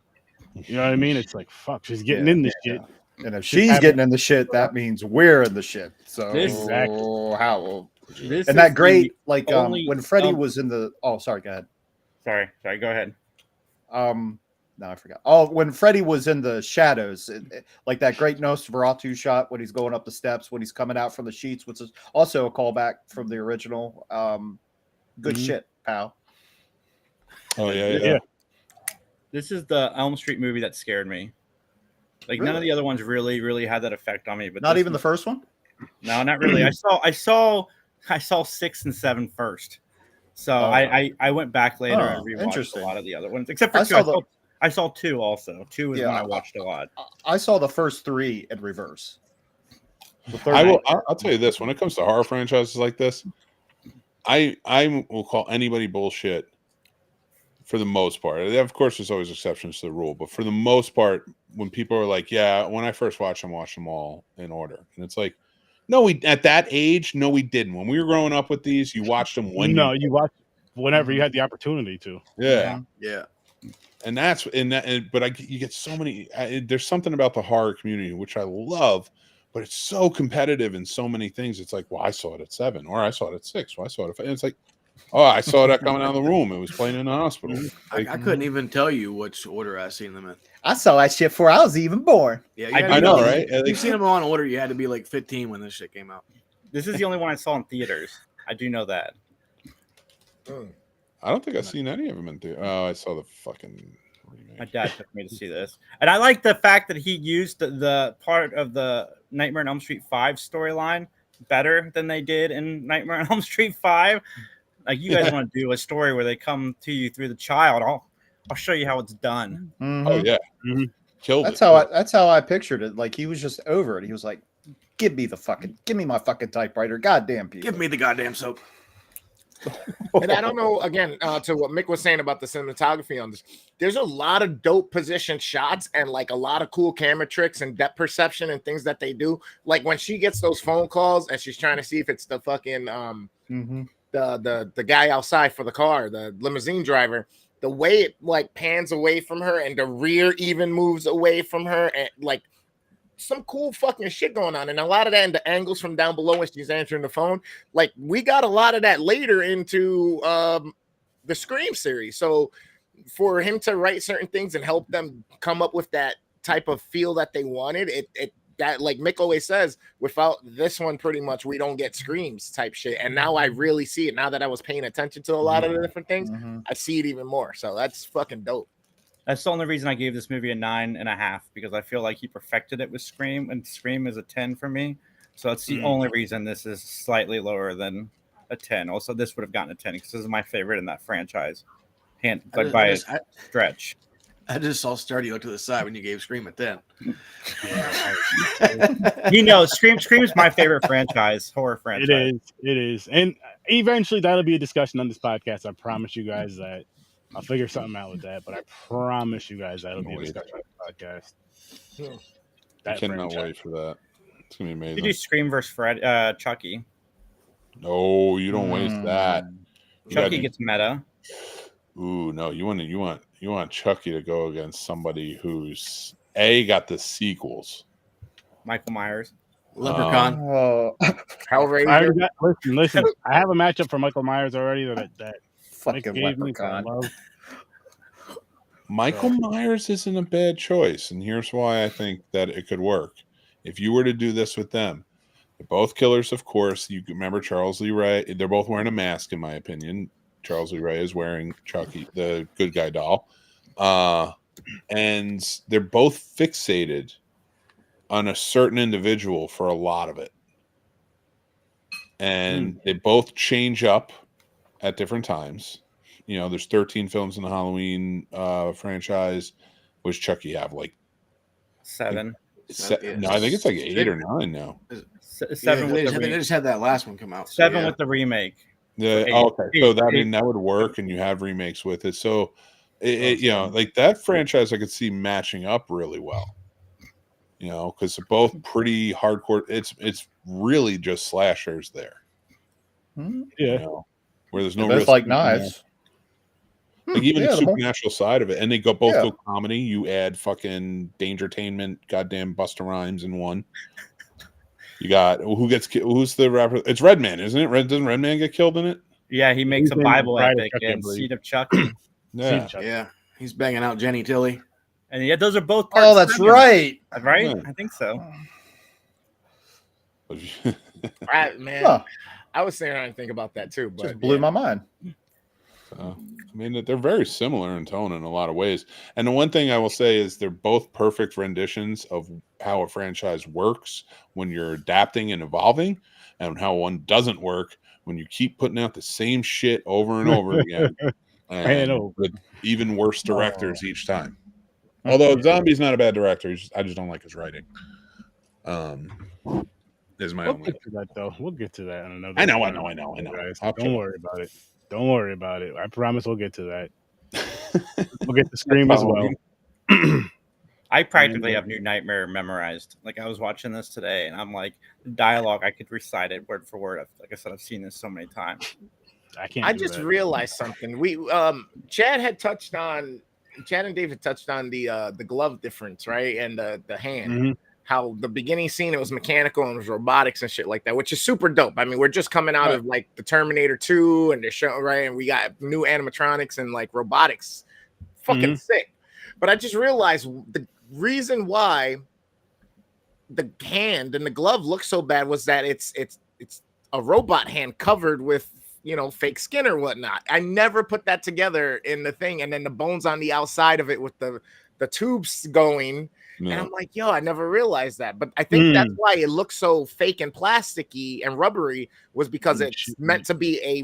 You know what I mean? It's like, fuck, she's getting in the shit. And if she's getting in the shit, that means we're in the shit. So Exactly. how? And that great, like when Freddy was in the. Oh, sorry. Go ahead. Sorry. Go ahead. No, I forgot. Oh, when Freddy was in the shadows, like that great Nosferatu shot when he's going up the steps, when he's coming out from the sheets, which is also a callback from the original. Good shit, pal. Oh yeah. This is the Elm Street movie that scared me. Like none of the other ones really had that effect on me. But not even the first one. No, not really. I saw 6 and 7 first. So I went back later and rewatched a lot of the other ones, except for 2. I saw 2 also. 2 is one I watched a lot. I saw the first 3 in reverse. I'll tell you this: when it comes to horror franchises like this, I will call anybody bullshit for the most part. Of course, there's always exceptions to the rule, but for the most part, when people are like, "Yeah," when I first watched them all in order, and it's like, no, we at that age, no, we didn't. When we were growing up with these, you watched them when you watched whenever you had the opportunity to. Yeah. And you get so many. There's something about the horror community which I love, but it's so competitive in so many things. It's like, well, I saw it at 7, or I saw it at 6, or I saw it at 5. And it's like, oh, I saw that coming out of the room. It was playing in the hospital. I couldn't even tell you which order I seen them in. I saw that shit before I was even born. Yeah, I know, right? You've seen them all in order. You had to be like 15 when this shit came out. This is the only one I saw in theaters. I do know that. I don't think I've seen any of them in theater. Oh, I saw the fucking remake. My dad took me to see this. And I like the fact that he used the part of the Nightmare on Elm Street 5 storyline better than they did in Nightmare on Elm Street 5. Like, you guys want to do a story where they come to you through the child. I'll show you how it's done. Oh, yeah. Killed that's it. That's how I pictured it. Like, he was just over it. He was like, give me my fucking typewriter. Goddamn people. Give me the goddamn soap. And I don't know, again, to what Mick was saying about the cinematography on this, there's a lot of dope position shots and like a lot of cool camera tricks and depth perception and things that they do. Like when she gets those phone calls and she's trying to see if it's the fucking the guy outside for the car, the limousine driver, the way it like pans away from her and the rear even moves away from her, and like some cool fucking shit going on. And a lot of that in the angles from down below when she's answering the phone. Like we got a lot of that later into the Scream series. So for him to write certain things and help them come up with that type of feel that they wanted, it that, like Mick always says, without this one, pretty much we don't get Screams type shit. And now I really see it. Now that I was paying attention to a lot of the different things, I see it even more. So that's fucking dope. That's the only reason I gave this movie a 9.5, because I feel like he perfected it with Scream, and Scream is a 10 for me. So that's the only reason this is slightly lower than a 10. Also, this would have gotten a 10 because this is my favorite in that franchise, by a stretch. I just saw Sturdy look to the side when you gave Scream a 10. You know, Scream's my favorite franchise, horror franchise. It is. And eventually that'll be a discussion on this podcast. I promise you guys that. I'll figure something out with that, but I promise you guys that'll be a discussion on the podcast. I cannot wait for that. It's gonna be amazing. You do Scream versus Freddy, Chucky. No, you don't waste that. Chucky gets meta. Ooh, no, you want Chucky to go against somebody who's got the sequels. Michael Myers. Leprechaun. Hellraiser. Listen. I have a matchup for Michael Myers already that fucking Leprechaun. Michael Myers isn't a bad choice, and here's why I think that it could work. If you were to do this with them, they're both killers, of course. You remember Charles Lee Ray. They're both wearing a mask, in my opinion. Charles Lee Ray is wearing Chucky, the good guy doll. And they're both fixated on a certain individual for a lot of it. And they both change up at different times. You know, there's 13 films in the Halloween franchise. Which Chucky have? Like 7. No, I think it's like 8 or 9 now. 7 with they just had that last one come out. 7 with the remake. Okay, so that would work, and you have remakes with it. So, you know, like that franchise, I could see matching up really well. You know, because they're both pretty hardcore. It's really just slashers there. Yeah, you know, where there's no They're real both like knives. Like even the supernatural side of it, and they go both go comedy. You add fucking Dangertainment, goddamn Busta Rhymes in one. You got who's the rapper? It's Redman, isn't it? Doesn't Redman get killed in it? Yeah, he makes a Bible epic and Seed of Chucky. Yeah, he's banging out Jenny Tilly. And yeah, those are both. Oh, that's right. Right? Yeah. I think so. Man, I was sitting around and think about that too, but Just blew my mind. I mean, they're very similar in tone in a lot of ways. And the one thing I will say is they're both perfect renditions of how a franchise works when you're adapting and evolving, and how one doesn't work when you keep putting out the same shit over and over again. And with even worse directors each time. Although Zombie's not a bad director, I just don't like his writing. Is my We'll get to that though. We'll get to that in another. I know. Guys. Don't worry about it. Don't worry about it. I promise we'll get to that. We'll get to Scream as well. I practically have New Nightmare memorized. Like I was watching this today, and I'm like, the dialogue I could recite it word for word. Like I said, I've seen this so many times. I just realized something. We Chad and David touched on the glove difference, right? And the hand. Mm-hmm. How the beginning scene it was mechanical and it was robotics and shit like that, which is super dope. I mean, we're just coming out of like the Terminator 2 and the show, right? And we got new animatronics and like robotics. Fucking sick. But I just realized the reason why the hand and the glove look so bad was that it's a robot hand covered with, you know, fake skin or whatnot. I never put that together in the thing. And then the bones on the outside of it with the tubes going. No. And I'm like, yo, I never realized that. But I think that's why it looks so fake and plasticky and rubbery, was because it's meant to be a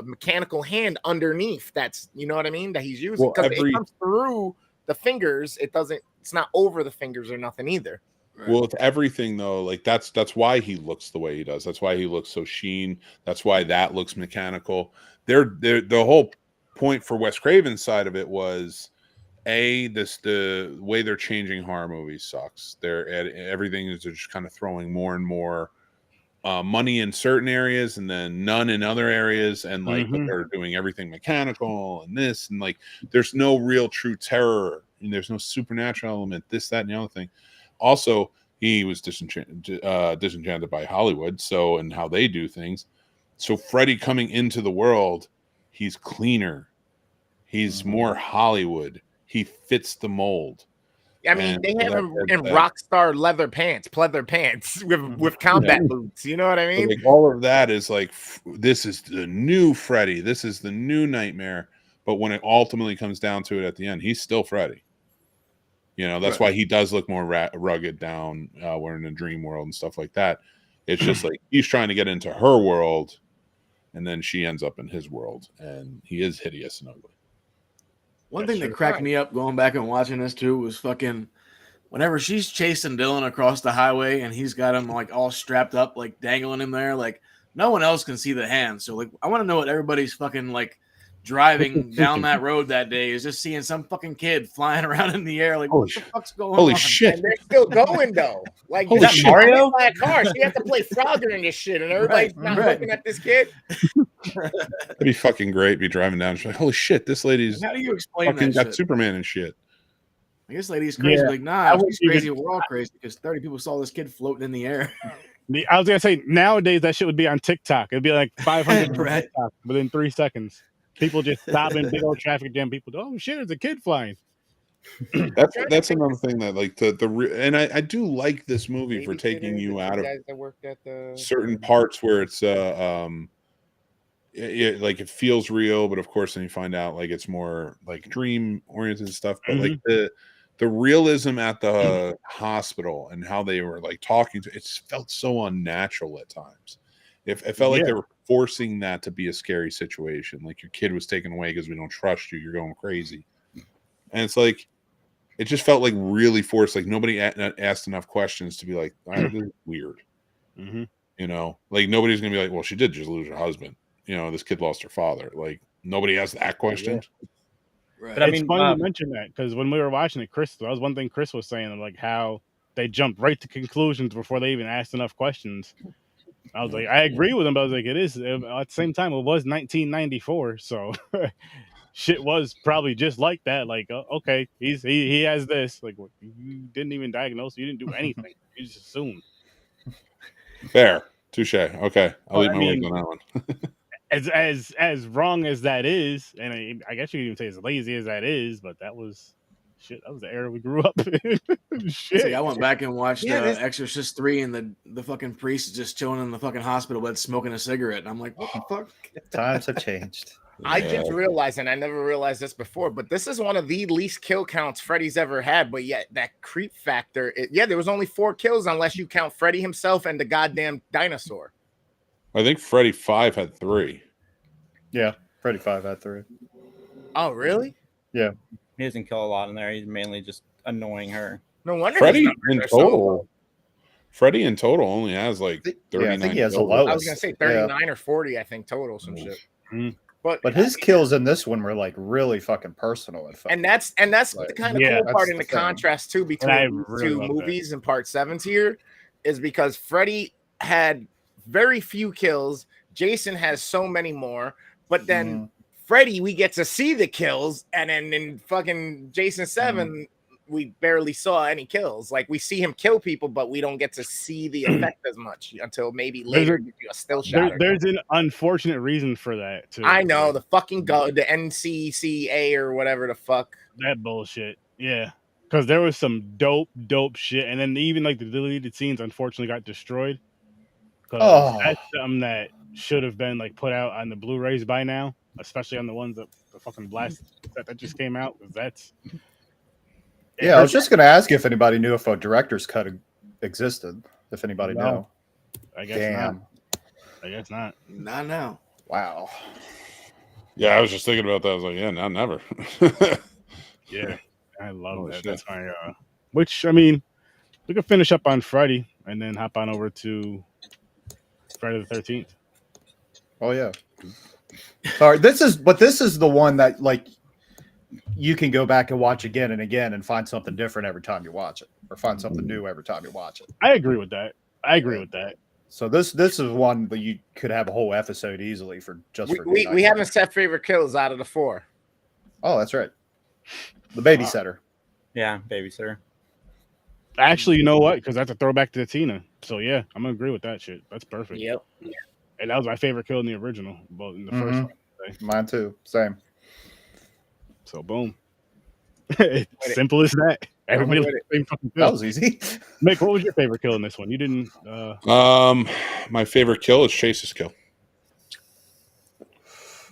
mechanical hand underneath. That's, you know what I mean? That he's using. Because it comes through the fingers. It's not over the fingers or nothing either. Right. Well, with everything though, like that's why he looks the way he does. That's why he looks so sheen. That's why that looks mechanical. The whole point for Wes Craven's side of it was the way they're changing horror movies sucks. Everything is just kind of throwing more and more money in certain areas and then none in other areas, and like but they're doing everything mechanical and this, and like there's no real true terror and there's no supernatural element, this, that, and the other thing. Also, he was disenchanted by Hollywood, so, and how they do things. So Freddy coming into the world, he's cleaner, he's more Hollywood, he fits the mold. I mean, they have him in rock star leather pants with combat boots. You know what I mean? So like all of that is like, this is the new Freddy. This is the new Nightmare. But when it ultimately comes down to it at the end, he's still Freddy. You know, that's why he does look more rugged down. We're in a dream world and stuff like that. It's just like he's trying to get into her world, and then she ends up in his world, and he is hideous and ugly. One thing that cracked me up going back and watching this too was fucking whenever she's chasing Dylan across the highway and he's got him like all strapped up, like dangling him there, like no one else can see the hands. So like I want to know what everybody's fucking like driving down that road that day is, just seeing some fucking kid flying around in the air. Like, what the fuck's going on? Holy shit. And they're still going though. Like, holy shit. Mario? My car. So you have to play Frogger in this shit, and everybody's not looking at this kid. That'd be fucking great. Be driving down. She's like, holy shit, this lady's how do you explain fucking that got shit? Superman and shit. Like, this lady's crazy. Yeah. Like, nah, she's crazy. We're all crazy because 30 people saw this kid floating in the air. I was gonna say nowadays that shit would be on TikTok. It'd be like 500 Right. TikTok within 3 seconds. People just stopping big old traffic jam. People, oh shit, there's a kid flying. That's another thing that like and I do like this movie for taking you out of certain parts where it's like it feels real, but of course then you find out like it's more like dream oriented stuff. But like the realism at the hospital and how they were like talking to, it felt so unnatural at times. It felt like they were forcing that to be a scary situation. Like your kid was taken away because we don't trust you. You're going crazy. And it's like, it just felt like really forced. Like nobody asked enough questions to be like, all right, this is weird. You know, like nobody's going to be like, well, she did just lose her husband. You know, this kid lost her father. Like nobody asked that question. Right. But I mean, it's funny you mention that because when we were watching it, that was one thing Chris was saying, like how they jumped right to conclusions before they even asked enough questions. I was like, I agree with him, but I was like, it is at the same time, it was 1994, so shit was probably just like that. Like, okay, he has this. Like, you didn't even diagnose, you didn't do anything, you just assumed. Fair, touche. Okay, I'll leave my words on that one. as wrong as that is, and I guess you could even say as lazy as that is, but that was shit. That was the era we grew up in. Shit. See, I went back and watched Exorcist 3, and the fucking priest is just chilling in the fucking hospital bed smoking a cigarette. And I'm like, what the fuck? Times have changed. I just realized, and I never realized this before, but this is one of the least kill counts Freddy's ever had. But yet that creep factor, there was only 4 kills unless you count Freddy himself and the goddamn dinosaur. I think Freddy 5 had 3. Yeah, Freddy 5 had 3. Oh, really? Yeah. He doesn't kill a lot in there. He's mainly just annoying her. No wonder. Freddy in total. Freddy in total only has like 39. I think he has a I lowest. was gonna say 39 or 40. I think total some shit. But his kills in this one were like really fucking personal. And that's the kind of cool part in the contrast too between two movies and part 7 here is because Freddy had very few kills. Jason has so many more, but then Freddy, we get to see the kills, and then in fucking Jason 7, we barely saw any kills. Like we see him kill people, but we don't get to see the effect as much until maybe later. A still shot. There's an unfortunate reason for that too. I know the fucking the NCCA or whatever the fuck. That bullshit. Yeah, because there was some dope shit, and then even like the deleted scenes, unfortunately, got destroyed. That's something that should have been like put out on the Blu-rays by now, especially on the ones that the fucking blast that just came out. Because that's I was just gonna ask you if anybody knew if a director's cut existed. If anybody knew, I guess not. I guess not. Not now. Wow. Yeah, I was just thinking about that. I was like, yeah, not never. Yeah, I love that. Shit. That's my which I mean, We could finish up on Friday and then hop on over to Friday the 13th. Oh yeah. Sorry, this is the one that like you can go back and watch again and again and find something different every time you watch it, or find something new every time you watch it. I agree with that. So this is one that you could have a whole episode easily for just for we haven't set favorite kills out of the 4. Oh, that's right. The babysitter. Yeah, babysitter. Actually, you know what? Because that's a throwback to the Tina. So yeah, I'm gonna agree with that shit. That's perfect. Yep. And that was my favorite kill in the original, but in the first one. Mine too. Same. So boom. Simple as that. Everybody likes the same fucking kill. That was easy. Mick, what was your favorite kill in this one? You didn't. My favorite kill is Chase's kill.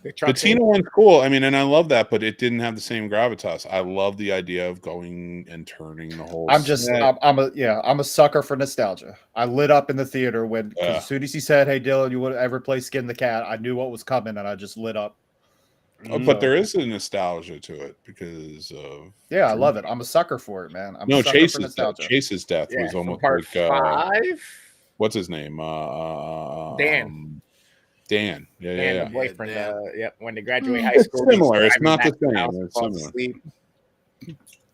The Tina in. one's cool. I mean, and I love that, but it didn't have the same gravitas. I love the idea of going and turning the whole. I'm a sucker for nostalgia. I lit up in the theater when as soon as he said, "Hey Dylan, you would ever play Skin the Cat?" I knew what was coming, and I just lit up. Oh, but there is a nostalgia to it because of. Yeah, I love it. I'm a sucker for it, man. No, Chase's death was almost part like 5. What's his name? Dan. Dan. Yeah. The boyfriend. When they graduate high school. It's similar. It's not the same. It's similar.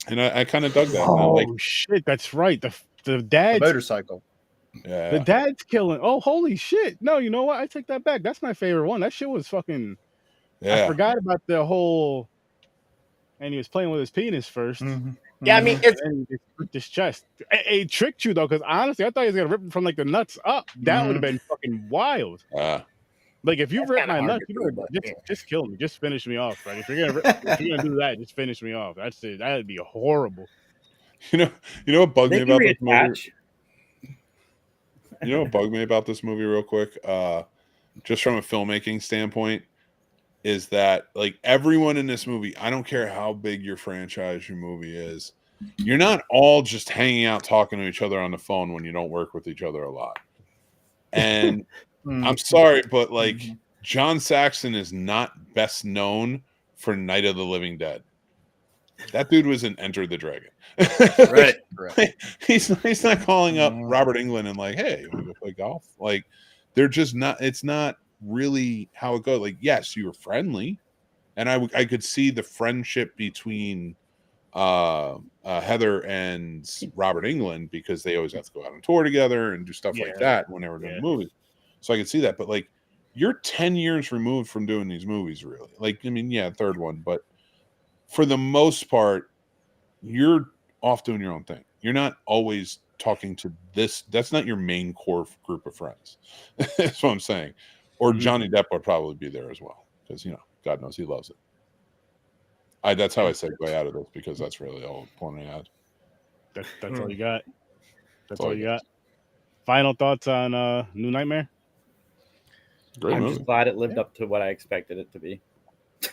And I kind of dug that. Oh shit, that's right. The dad's motorcycle. Yeah. The dad's killing. Oh, holy shit. No, you know what? I take that back. That's my favorite one. That shit was fucking. Yeah. I forgot about the whole. And he was playing with his penis first. Mm-hmm. Yeah, I mean, it's his chest. It tricked you though, because honestly, I thought he was gonna rip it from like the nuts up. That would have been fucking wild. Like if you rip my nuts, just kill me. Just finish me off, right? If you're gonna do that, just finish me off. That's it. That'd be horrible. You know what bugged me about this movie? You know what bugged me about this movie, real quick? Just from a filmmaking standpoint, is that like everyone in this movie, I don't care how big your franchise, your movie is, you're not all just hanging out talking to each other on the phone when you don't work with each other a lot. And I'm sorry, but like John Saxon is not best known for Night of the Living Dead. That dude was in Enter the Dragon. Right. He's not calling up Robert Englund and like, hey, you want to go play golf? Like, they're just not. It's not really how it goes. Like, yes, you were friendly, and I could see the friendship between Heather and Robert Englund because they always have to go out on tour together and do stuff like that when they were doing movies. So I could see that, but like, you're 10 years removed from doing these movies, really. Like, I mean, yeah, third one, but for the most part, you're off doing your own thing. You're not always talking to this. That's not your main core group of friends. That's what I'm saying. Or Johnny Depp would probably be there as well because, you know, God knows he loves it. That's how I segue out of this because that's really all I'm pointing out. That's all you got. That's all you got. Final thoughts on New Nightmare? I'm just glad it lived up to what I expected it to be.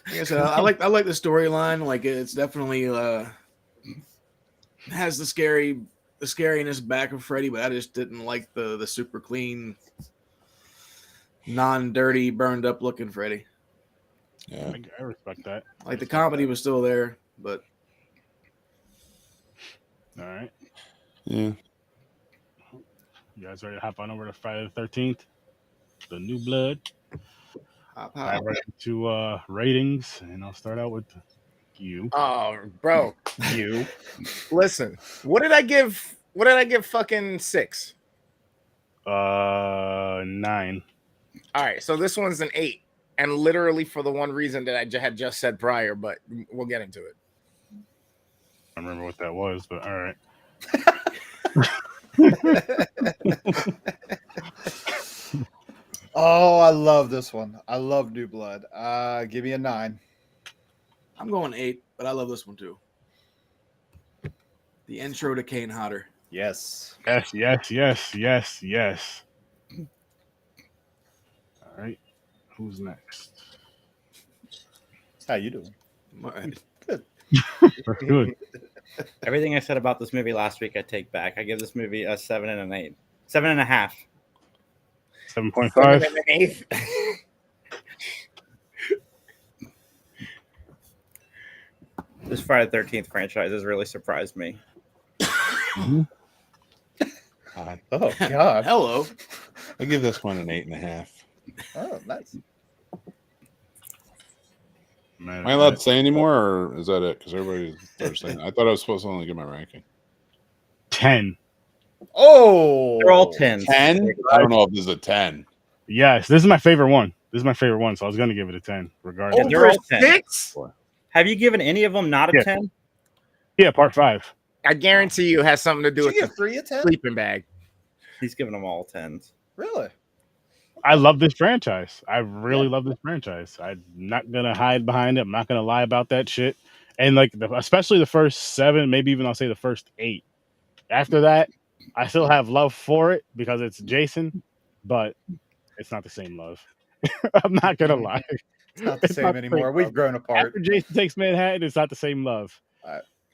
Like I said, I like the storyline. Like it's definitely has the scariness back of Freddy, but I just didn't like the super clean, non-dirty, burned up looking Freddy. Yeah, I respect that. Like the comedy was still there, but all right. Yeah. You guys ready to hop on over to Friday the 13th? The New Blood. Right to ratings, and I'll start out with you. Oh, bro, you. Listen, what did I give? What did I give? Fucking 6. 9. All right, so this one's an 8, and literally for the one reason that I had just said prior, but we'll get into it. I don't remember what that was, but all right. Oh, I love this one. I love New Blood. Give me a 9. I'm going 8, but I love this one too. The intro to Kane Hodder. Yes. Yes. All right. Who's next? How you doing? Good. Good. Everything I said about this movie last week, I take back. I give this movie a 7 and an 8. 7.5. 7.5. This Friday the 13th franchise has really surprised me. Oh God. Hello. I give this one an 8.5. Oh, nice. Man, Am I allowed to say any more, or is that it? Because everybody's saying. I thought I was supposed to only give my ranking. 10. Oh, They're all 10s. 10? I don't know if this is a 10. Yes, this is my favorite one. This is my favorite one, so I was gonna give it a 10, regardless. They're all 10. 6? Have you given any of them not a Yeah. 10? Yeah, part 5. I guarantee you it has something to do did with you the give 3 a 10? sleeping bag. He's giving them all 10s. Really? I love this franchise. I really love this franchise. I'm not gonna hide behind it. I'm not gonna lie about that shit. And like, especially the first 7, maybe even I'll say the first 8. After that, I still have love for it because it's Jason, but it's not the same love. I'm not gonna lie. It's not the same anymore. We've grown apart. After Jason Takes Manhattan, it's not the same love.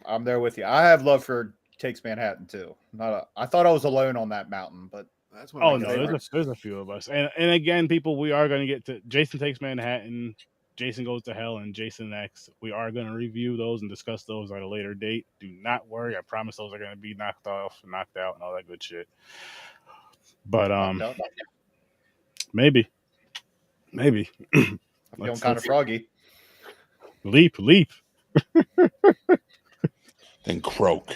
I'm there with you. I have love for Takes Manhattan too. I thought I was alone on that mountain, but That's one Oh of my no, favorites. there's a few of us, and again, people, we are going to get to Jason Takes Manhattan, Jason Goes to Hell, and Jason X. We are going to review those and discuss those at a later date. Do not worry, I promise those are going to be knocked off, knocked out, and all that good shit. But maybe. I'm feeling kind of froggy. Leap. Then croak.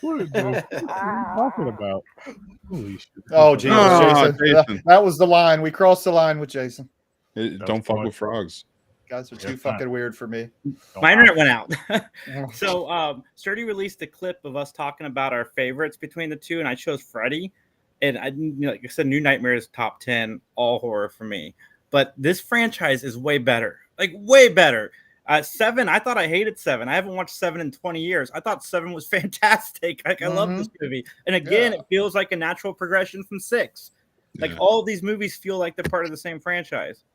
What are you talking about? Holy shit. Oh Jesus, Oh, Jason. That was the line. We crossed the line with Jason. Don't fuck with frogs. Guys are too fucking weird for me. My internet went out. So Sturdy released a clip of us talking about our favorites between the two, and I chose Freddy. And like I said, New Nightmare is top 10 all horror for me. But this franchise is way better. Like way better. 7, I thought I hated 7. I haven't watched 7 in 20 years. I thought 7 was fantastic. Like I love this movie. And again, it feels like a natural progression from 6. Like all of these movies feel like they're part of the same franchise.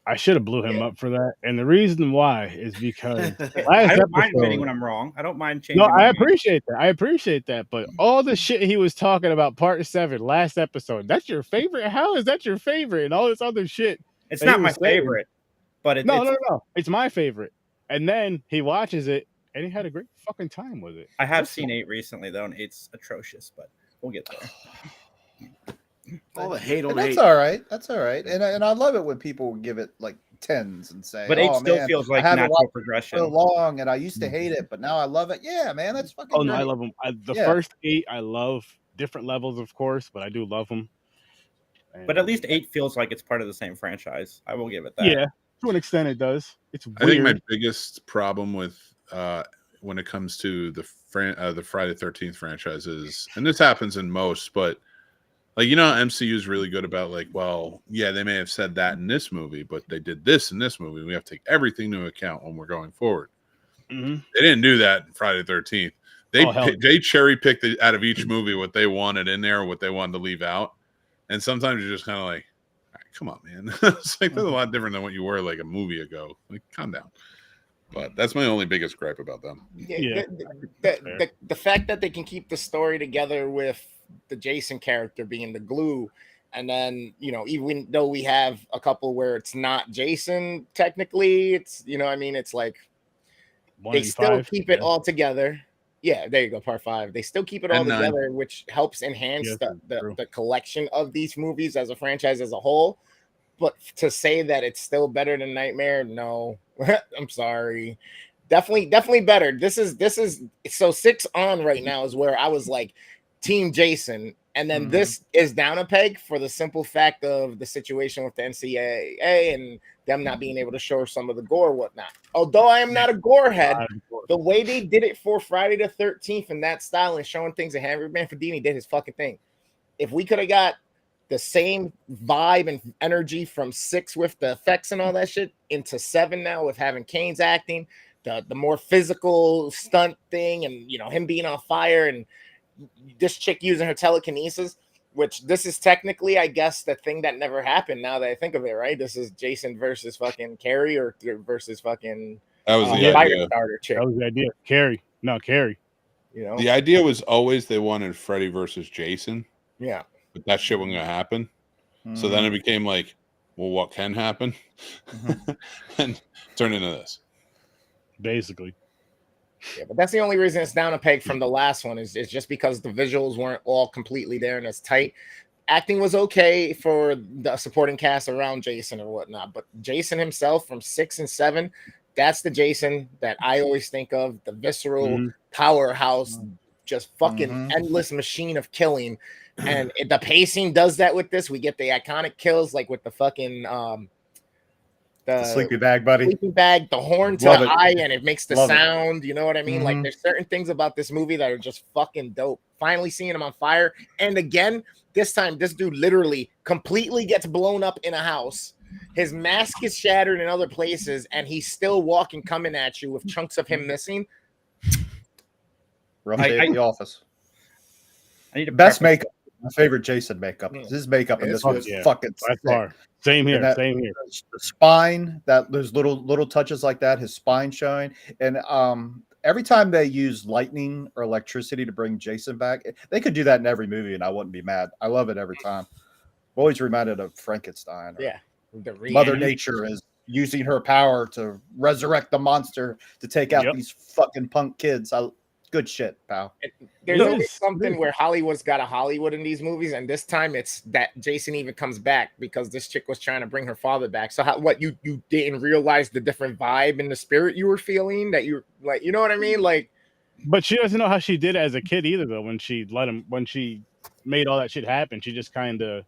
I should have blew him up for that, and the reason why is because I don't mind admitting when I'm wrong. I don't mind changing. No, I appreciate that. I appreciate that. But all the shit he was talking about, part 7, last episode, that's your favorite? How is that your favorite? And all this other shit. It's not my favorite, but no. It's my favorite. And then he watches it, and he had a great fucking time with it. I have seen 8 recently, though, and 8's atrocious, but we'll get there. All the hate on And that's 8. all right. That's all right. And I love it when people give it like 10s and say, but 8 oh, still man, feels like I haven't natural watched progression. it so long, and I used to hate it, but now I love it. Yeah, man, that's fucking. Oh no, great. I love them. The first 8, I love different levels, of course, but I do love them. But at least 8 feels like it's part of the same franchise. I will give it that. Yeah, to an extent, it does. It's weird. I think my biggest problem with when it comes to the Friday 13th franchise is, and this happens in most, but like, you know, MCU is really good about like, well, yeah, they may have said that in this movie, but they did this in this movie. We have to take everything into account when we're going forward. Mm-hmm. They didn't do that in Friday 13th. They cherry picked out of each movie what they wanted in there, or what they wanted to leave out. And sometimes you're just kind of like, all right, come on, man. It's like, that's a lot different than what you were like a movie ago. Like, calm down. But that's my only biggest gripe about them. Yeah. The fact that they can keep the story together with the Jason character being the glue, and then, you know, even though we have a couple where it's not Jason, technically, it's, you know, I mean, it's like they still keep it all together. Yeah, there you go, part 5. They still keep it all together, which helps enhance the collection of these movies as a franchise as a whole. But to say that it's still better than Nightmare, no. I'm sorry. Definitely better. This is so 6 on right now is where I was like Team Jason, and then this is down a peg for the simple fact of the situation with the NCAA and them not being able to show some of the gore and whatnot. Although I am not a gore head, the way they did it for Friday the 13th in that style and showing things, and Henry Manfredini did his fucking thing. If we could have got the same vibe and energy from 6 with the effects and all that shit into 7 now with having Kane's acting, the more physical stunt thing, and, you know, him being on fire, and this chick using her telekinesis, which this is technically, I guess, the thing that never happened now that I think of it, right? This is Jason versus fucking Carrie, or versus fucking that was the idea. Chick. That was the idea. Carrie. You know, the idea was always they wanted Freddy versus Jason. Yeah. But that shit wasn't gonna happen. So then it became like, well, what can happen? And turned into this. Basically. Yeah, but that's the only reason it's down a peg from the last one is just because the visuals weren't all completely there and as tight. Acting was okay for the supporting cast around Jason or whatnot, but Jason himself from 6 and 7, that's the Jason that I always think of, the visceral powerhouse, just fucking endless machine of killing. And the pacing does that with this. We get the iconic kills like with the fucking the sleeping bag, buddy. Sleeping bag, the horn to the eye, and it makes the sound. You know what I mean? Like there's certain things about this movie that are just fucking dope. Finally seeing him on fire. And again, this time, this dude literally completely gets blown up in a house. His mask is shattered in other places, and he's still walking, coming at you with chunks of him missing. Rough day at the office. I need best makeup. My favorite Jason makeup. His makeup in this was fucking sick. Same here. That, same here. The spine, that those little touches like that, his spine showing, and every time they use lightning or electricity to bring Jason back, they could do that in every movie, and I wouldn't be mad. I love it every time. I'm always reminded of Frankenstein. Yeah, Mother Nature is using her power to resurrect the monster to take out these fucking punk kids. Good shit, pal. There's always something where Hollywood's got a Hollywood in these movies, and this time it's that Jason even comes back because this chick was trying to bring her father back. So you didn't realize the different vibe and the spirit you were feeling, that you like, you know what I mean? Like, but she doesn't know how she did it as a kid either, though. When she made all that shit happen, she just kind of.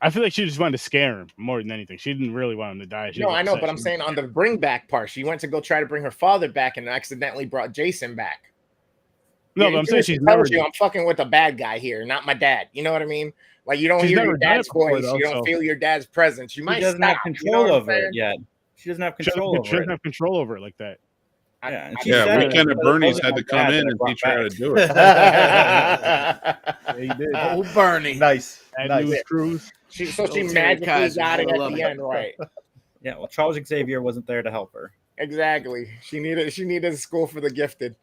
I feel like she just wanted to scare him more than anything. She didn't really want him to die. No, I know, but I'm saying on the bring back part, she went to go try to bring her father back and accidentally brought Jason back. No, but I'm saying she's never. I'm fucking with a bad guy here, not my dad. You know what I mean? Like you don't hear your dad's voice, you don't feel your dad's presence. You might doesn't have control over it yet. She doesn't have control over it. She doesn't have control over it like that. Yeah, Weekend at Bernie's had to come in and teach her how to do it. Yeah, he did. Oh, Bernie, nice. News Cruise. She magically got it at the end, right? Yeah, well, Charles Xavier wasn't there to help her. Exactly. She needed a school for the gifted.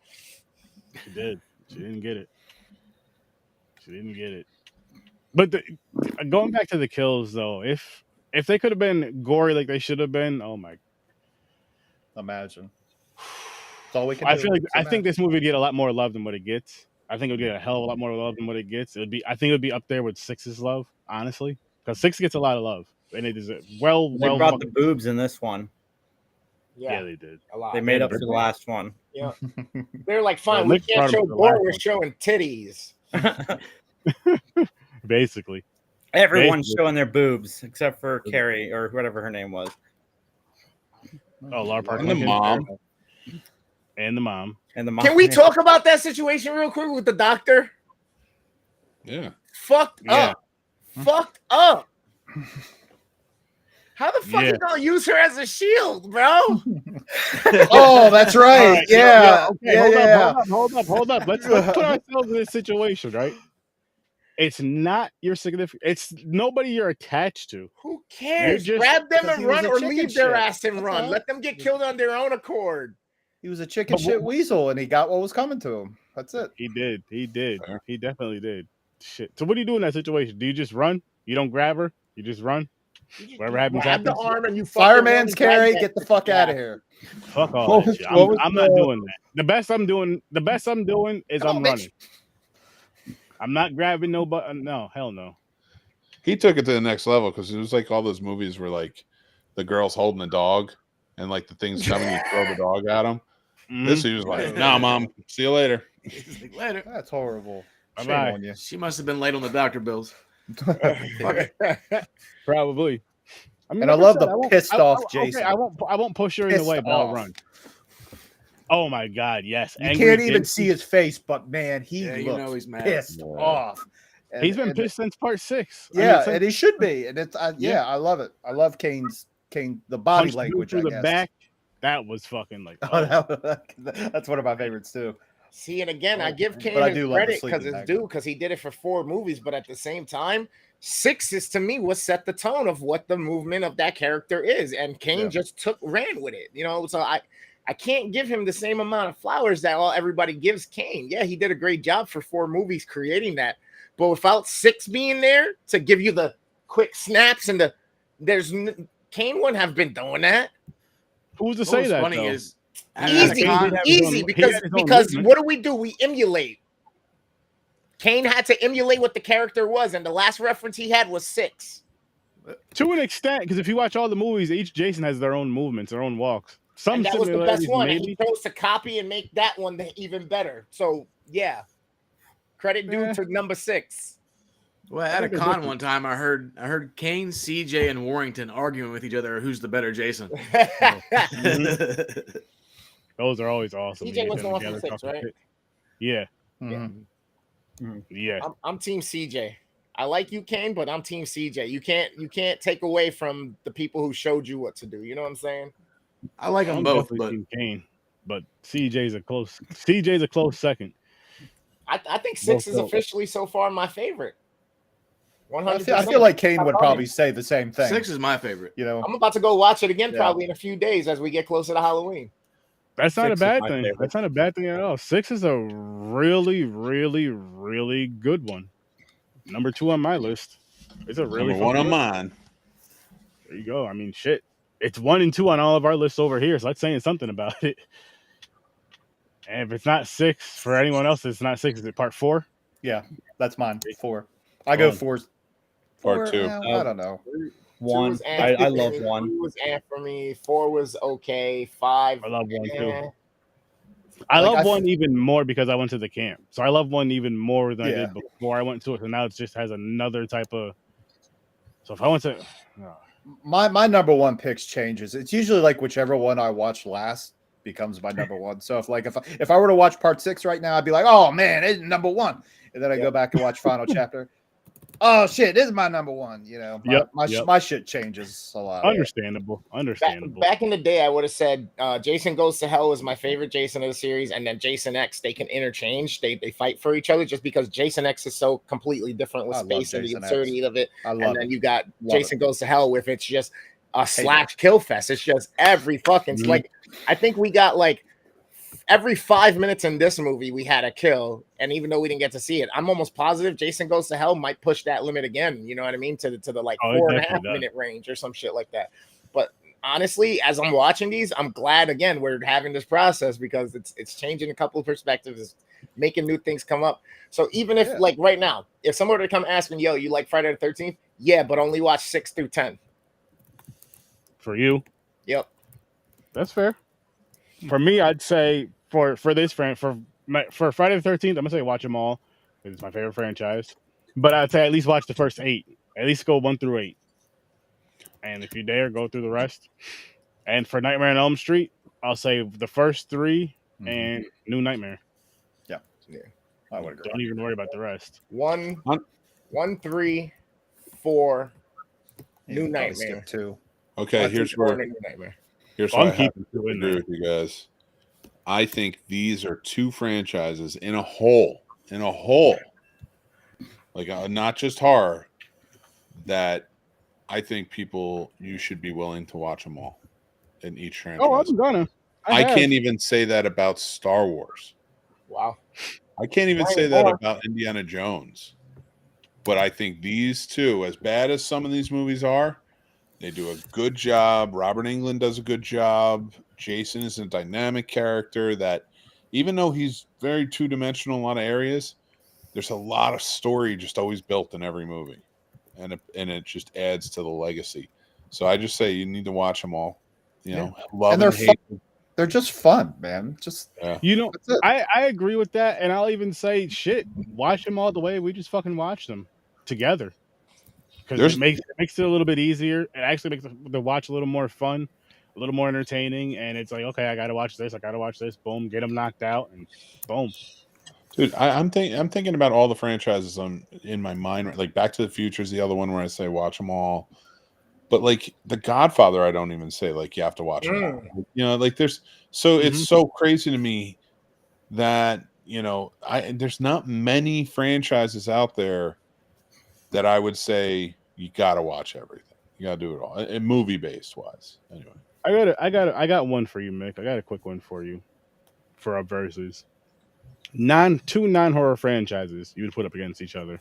She did. She didn't get it. But going back to the kills, though, if they could have been gory like they should have been, oh my! Imagine. That's all we can. I think this movie would get a lot more love than what it gets. I think it would get a hell of a lot more love than what it gets. I think it would be up there with 6's love, honestly, because 6 gets a lot of love, and it is They brought the boobs in this one. Yeah, they did. A lot. They made up for the last one. Yeah. They're like, fine, we can't show gore, we're showing titties. Basically. Everyone's showing their boobs except for Carrie or whatever her name was. Oh, Laura Parker. And the mom. And the mom. Can we talk about that situation real quick with the doctor? Yeah. Fucked up. How the fuck you gonna use her as a shield, bro? Oh, that's right. Yeah. Hold up. Let's put ourselves in this situation, right? It's not your significant. It's nobody you're attached to. Who cares? Grab them and run, or leave their ass and run. Let them get killed on their own accord. He was a chicken shit weasel, and he got what was coming to him. That's it. He did. He definitely did. Shit. So what do you do in that situation? Do you just run? You don't grab her? You just run? Whatever happens, happens. The arm and you fireman's carry. Get the fuck out of here. Fuck all that shit. I'm not doing that. The best I'm doing is I'm running. I'm not grabbing nobody. No, hell no. He took it to the next level because it was like all those movies where like the girl's holding a dog and like the thing's coming, you throw the dog at him. This he was like, "Nah, mom, see you later." Later. That's horrible. Shame on you. She must have been late on the doctor bills. Probably. I love the pissed off Jason. Okay, I won't push her in the way, but I'll run. Oh my god, yes. You can't even see his face, but man, he looks he's mad. pissed off. And, he's been pissed since part 6. Yeah, and he should be. And it's I love it. I love Kane's the body language. Through the back, that was fucking like. That's one of my favorites too. See, and again, I give Kane his credit because it's due, because he did it for 4 movies, but at the same time, 6 is to me what set the tone of what the movement of that character is, and Kane just ran with it, so I can't give him the same amount of flowers that everybody gives Kane. Yeah, he did a great job for 4 movies creating that, but without 6 being there to give you the quick snaps and Kane wouldn't have been doing that. Who's to say that? Funny is Easy, because what do? We emulate. Kane had to emulate what the character was, and the last reference he had was 6. To an extent, because if you watch all the movies, each Jason has their own movements, their own walks. And that was the best one, and he chose to copy and make that one even better. So yeah, credit due to number 6. Well, at a con one time, I heard Kane, CJ, and Warrington arguing with each other who's the better Jason. Those are always awesome. CJ was the one from 6, right? Yeah. Yeah. I'm team CJ. I like you, Kane, but I'm team CJ. You can't take away from the people who showed you what to do. You know what I'm saying? I like them both, but Kane, but CJ's a close second. I think 6 is officially so far my favorite. 100%. I feel like Kane would probably say the same thing. 6 is my favorite. You know, I'm about to go watch it again probably in a few days as we get closer to Halloween. That's not a bad thing. Favorite. That's not a bad thing at all. 6 is a really, really, really good one. Number 2 on my list. It's a really number 1 on mine. There you go. I mean, shit. It's 1 and 2 on all of our lists over here, so that's saying something about it. And if it's not 6 for anyone else, it's not 6. Is it part 4? Yeah, that's mine. 4. I go 4. Part 2. I don't know. 1. I love 1. 2 was for me. 4 was okay. 5. I love 1 too. I love 1 even more because I went to the camp. So I love 1 even more than I did before I went to it. So now it just has another type of. So if I went to. My number 1 picks changes. It's usually like whichever one I watch last becomes my number 1. So if I were to watch part 6 right now, I'd be like, oh man, it's number 1. And then I go back and watch final chapter. Oh shit, this is my number 1. You know, my shit changes a lot. Understandable. Back in the day, I would have said Jason Goes to Hell is my favorite Jason of the series, and then Jason X, they can interchange. They fight for each other just because Jason X is so completely different with space and the absurdity of it. And then you got Jason Goes to Hell with it's just a slash kill fest. It's just every fucking like I think we got like every 5 minutes in this movie we had a kill, and even though we didn't get to see it, I'm almost positive Jason Goes to Hell might push that limit again. You know what I mean? To the like 4.5 minute range or some shit like that. But honestly, as I'm watching these, I'm glad again we're having this process because it's changing a couple of perspectives, it's making new things come up. So even if like right now, if someone were to come ask me, yo, you like Friday the 13th? Yeah, but only watch 6 through 10. For you? Yep. That's fair. For me, I'd say for Friday the 13th, I'm gonna say watch them all. It's my favorite franchise. But I'd say at least watch the first 8. At least go 1 through 8. And if you dare, go through the rest. And for Nightmare on Elm Street, I'll say the first 3 and New Nightmare. Yeah. I would agree. Don't even worry about the rest. 1, 3, 4, New Nightmare. 2. Okay, here's where I have to agree with you guys. I think these are 2 franchises in a whole, like not just horror, that I think you should be willing to watch them all in each franchise. Oh, I'm gonna. I can't even say that about Star Wars. Wow. I can't even say that about Indiana Jones. But I think these 2, as bad as some of these movies are, they do a good job. Robert Englund does a good job. Jason is a dynamic character that, even though he's very 2-dimensional in a lot of areas, there's a lot of story just always built in every movie. And it just adds to the legacy. So I just say you need to watch them all. You know, love and hate. They're just fun, man. Just you know, I agree with that, and I'll even say, shit, watch them all the way we just fucking watch them together. Because it makes it a little bit easier. It actually makes the watch a little more fun, a little more entertaining. And it's like, okay, I got to watch this. Boom, get them knocked out, and boom. Dude, I'm thinking about all the franchises in my mind. Like Back to the Future is the other one where I say watch them all. But like The Godfather, I don't even say like you have to watch them all. You know, like it's so crazy to me that there's not many franchises out there that I would say you gotta watch everything. You gotta do it all, and movie based wise. Anyway, I got one for you, Mick. I got a quick one for you for our verses. 2 non-horror franchises you would put up against each other.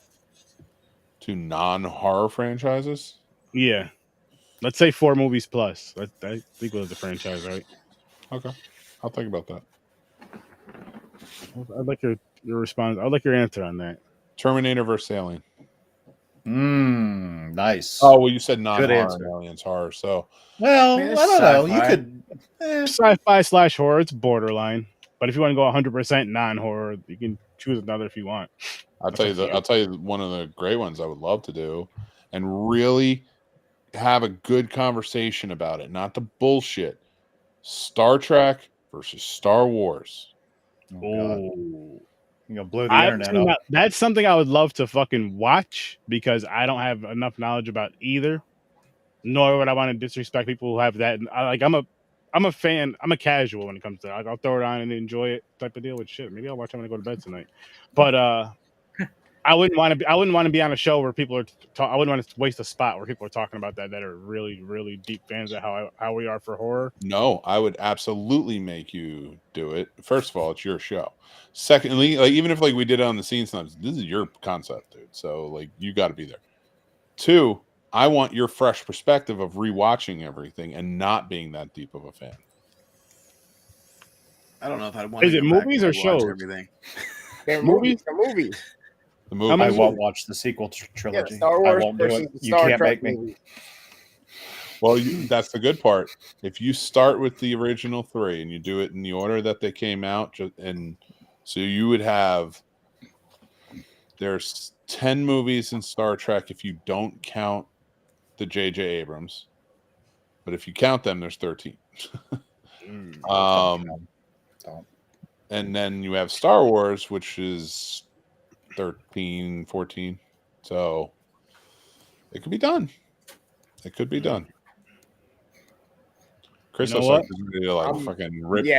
2 non-horror franchises? Yeah. Let's say 4 movies plus. I think it was the franchise, right? Okay. I'll think about that. I'd like your response. I'd like your answer on that. Terminator versus Alien. Nice. Oh, well, you said Good non-horror answer. and Aliens horror. So, Well, Man, I it's don't know. You sci-fi. could. Sci-fi / horror. It's borderline. But if you want to go 100% non-horror, you can choose another if you want. I'll tell you one of the great ones I would love to do, and really have a good conversation about it, not the bullshit. Star Trek versus Star Wars. Oh, God. You're gonna blow the I've internet seen up. that's something I would love to fucking watch because I don't have enough knowledge about either. Nor would I want to disrespect people who have that. I'm a fan. I'm a casual when it comes to. I'll throw it on and enjoy it type of deal with shit. Maybe I'll watch it when I go to bed tonight. But I wouldn't want to be on a show where people are. I wouldn't want to waste a spot where people are talking about that are really, really deep fans of how we are for horror. No, I would absolutely make you do it. First of all, it's your show. Secondly, like even if like we did it on the Scene Snobs, this is your concept, dude. So like you got to be there. 2, I want your fresh perspective of rewatching everything and not being that deep of a fan. I don't know if I'd want. Is to it go back movies and or watch shows? Everything. They're movies. They're movies. The movie. I won't watch the sequel trilogy. Yeah, Star Wars I won't do versus it. the You Star can't Trek make me. movie. Well, that's the good part. If you start with the original 3 and you do it in the order that they came out, and so you would have there's 10 movies in Star Trek if you don't count the J.J. Abrams, but if you count them, there's 13. And then you have Star Wars, which is 13, 14. So it could be done. It could be done. Chris looks like he's ready to like fucking rip through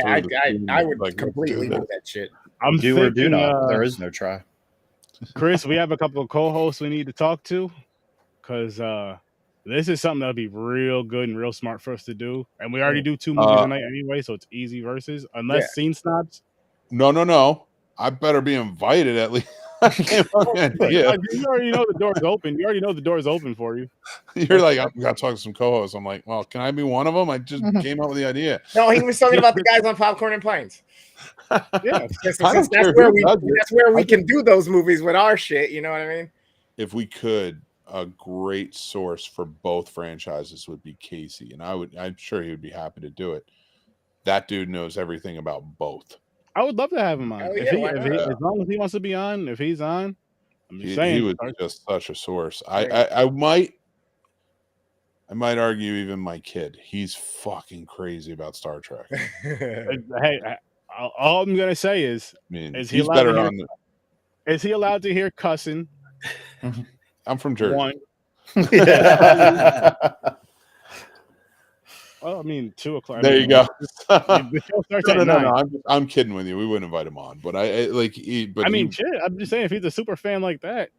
I would completely do that shit. I'm do or do thinking, not. There is no try. Chris, we have a couple of co-hosts we need to talk to because this is something that'll be real good and real smart for us to do. And we already do 2 movies a night anyway, so it's easy versus unless Scene Snobs. No. I better be invited at least. You already know the door's open. You already know the door's open for you. You're like, I've got to talk to some co-hosts. I'm like, well, can I be one of them? I just came up with the idea. No, he was talking about the guys on Popcorn and Planes. Yeah, that's where we can do those movies with our shit. You know what I mean? If we could, a great source for both franchises would be Casey, and I'm sure he would be happy to do it. That dude knows everything about both. I would love to have him on. As long as he wants to be on, if he's on, I'm just saying. He was just such a source. I might argue even my kid. He's fucking crazy about Star Trek. Hey, all I'm gonna say is, is he allowed to hear cussing? I'm from Jersey. 1. Well, I mean, 2 o'clock. There you go. The show starts at 9. No. I'm kidding with you. We wouldn't invite him on, but shit. I'm just saying, if he's a super fan like that.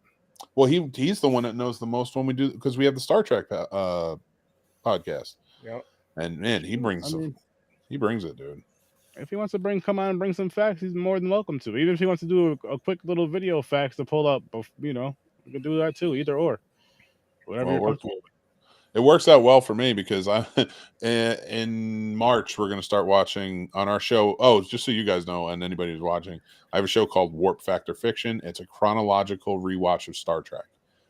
Well, he's the one that knows the most when we do, because we have the Star Trek podcast. Yep. And man, he brings it, dude. If he wants to come on and bring some facts, he's more than welcome to. Even if he wants to do a quick little video facts to pull up, you can do that too. Either or, whatever you're comfortable with. It works out well for me because in March we're going to start watching on our show. Oh, just so you guys know, and anybody who's watching, I have a show called Warp Factor Fiction. It's a chronological rewatch of Star Trek.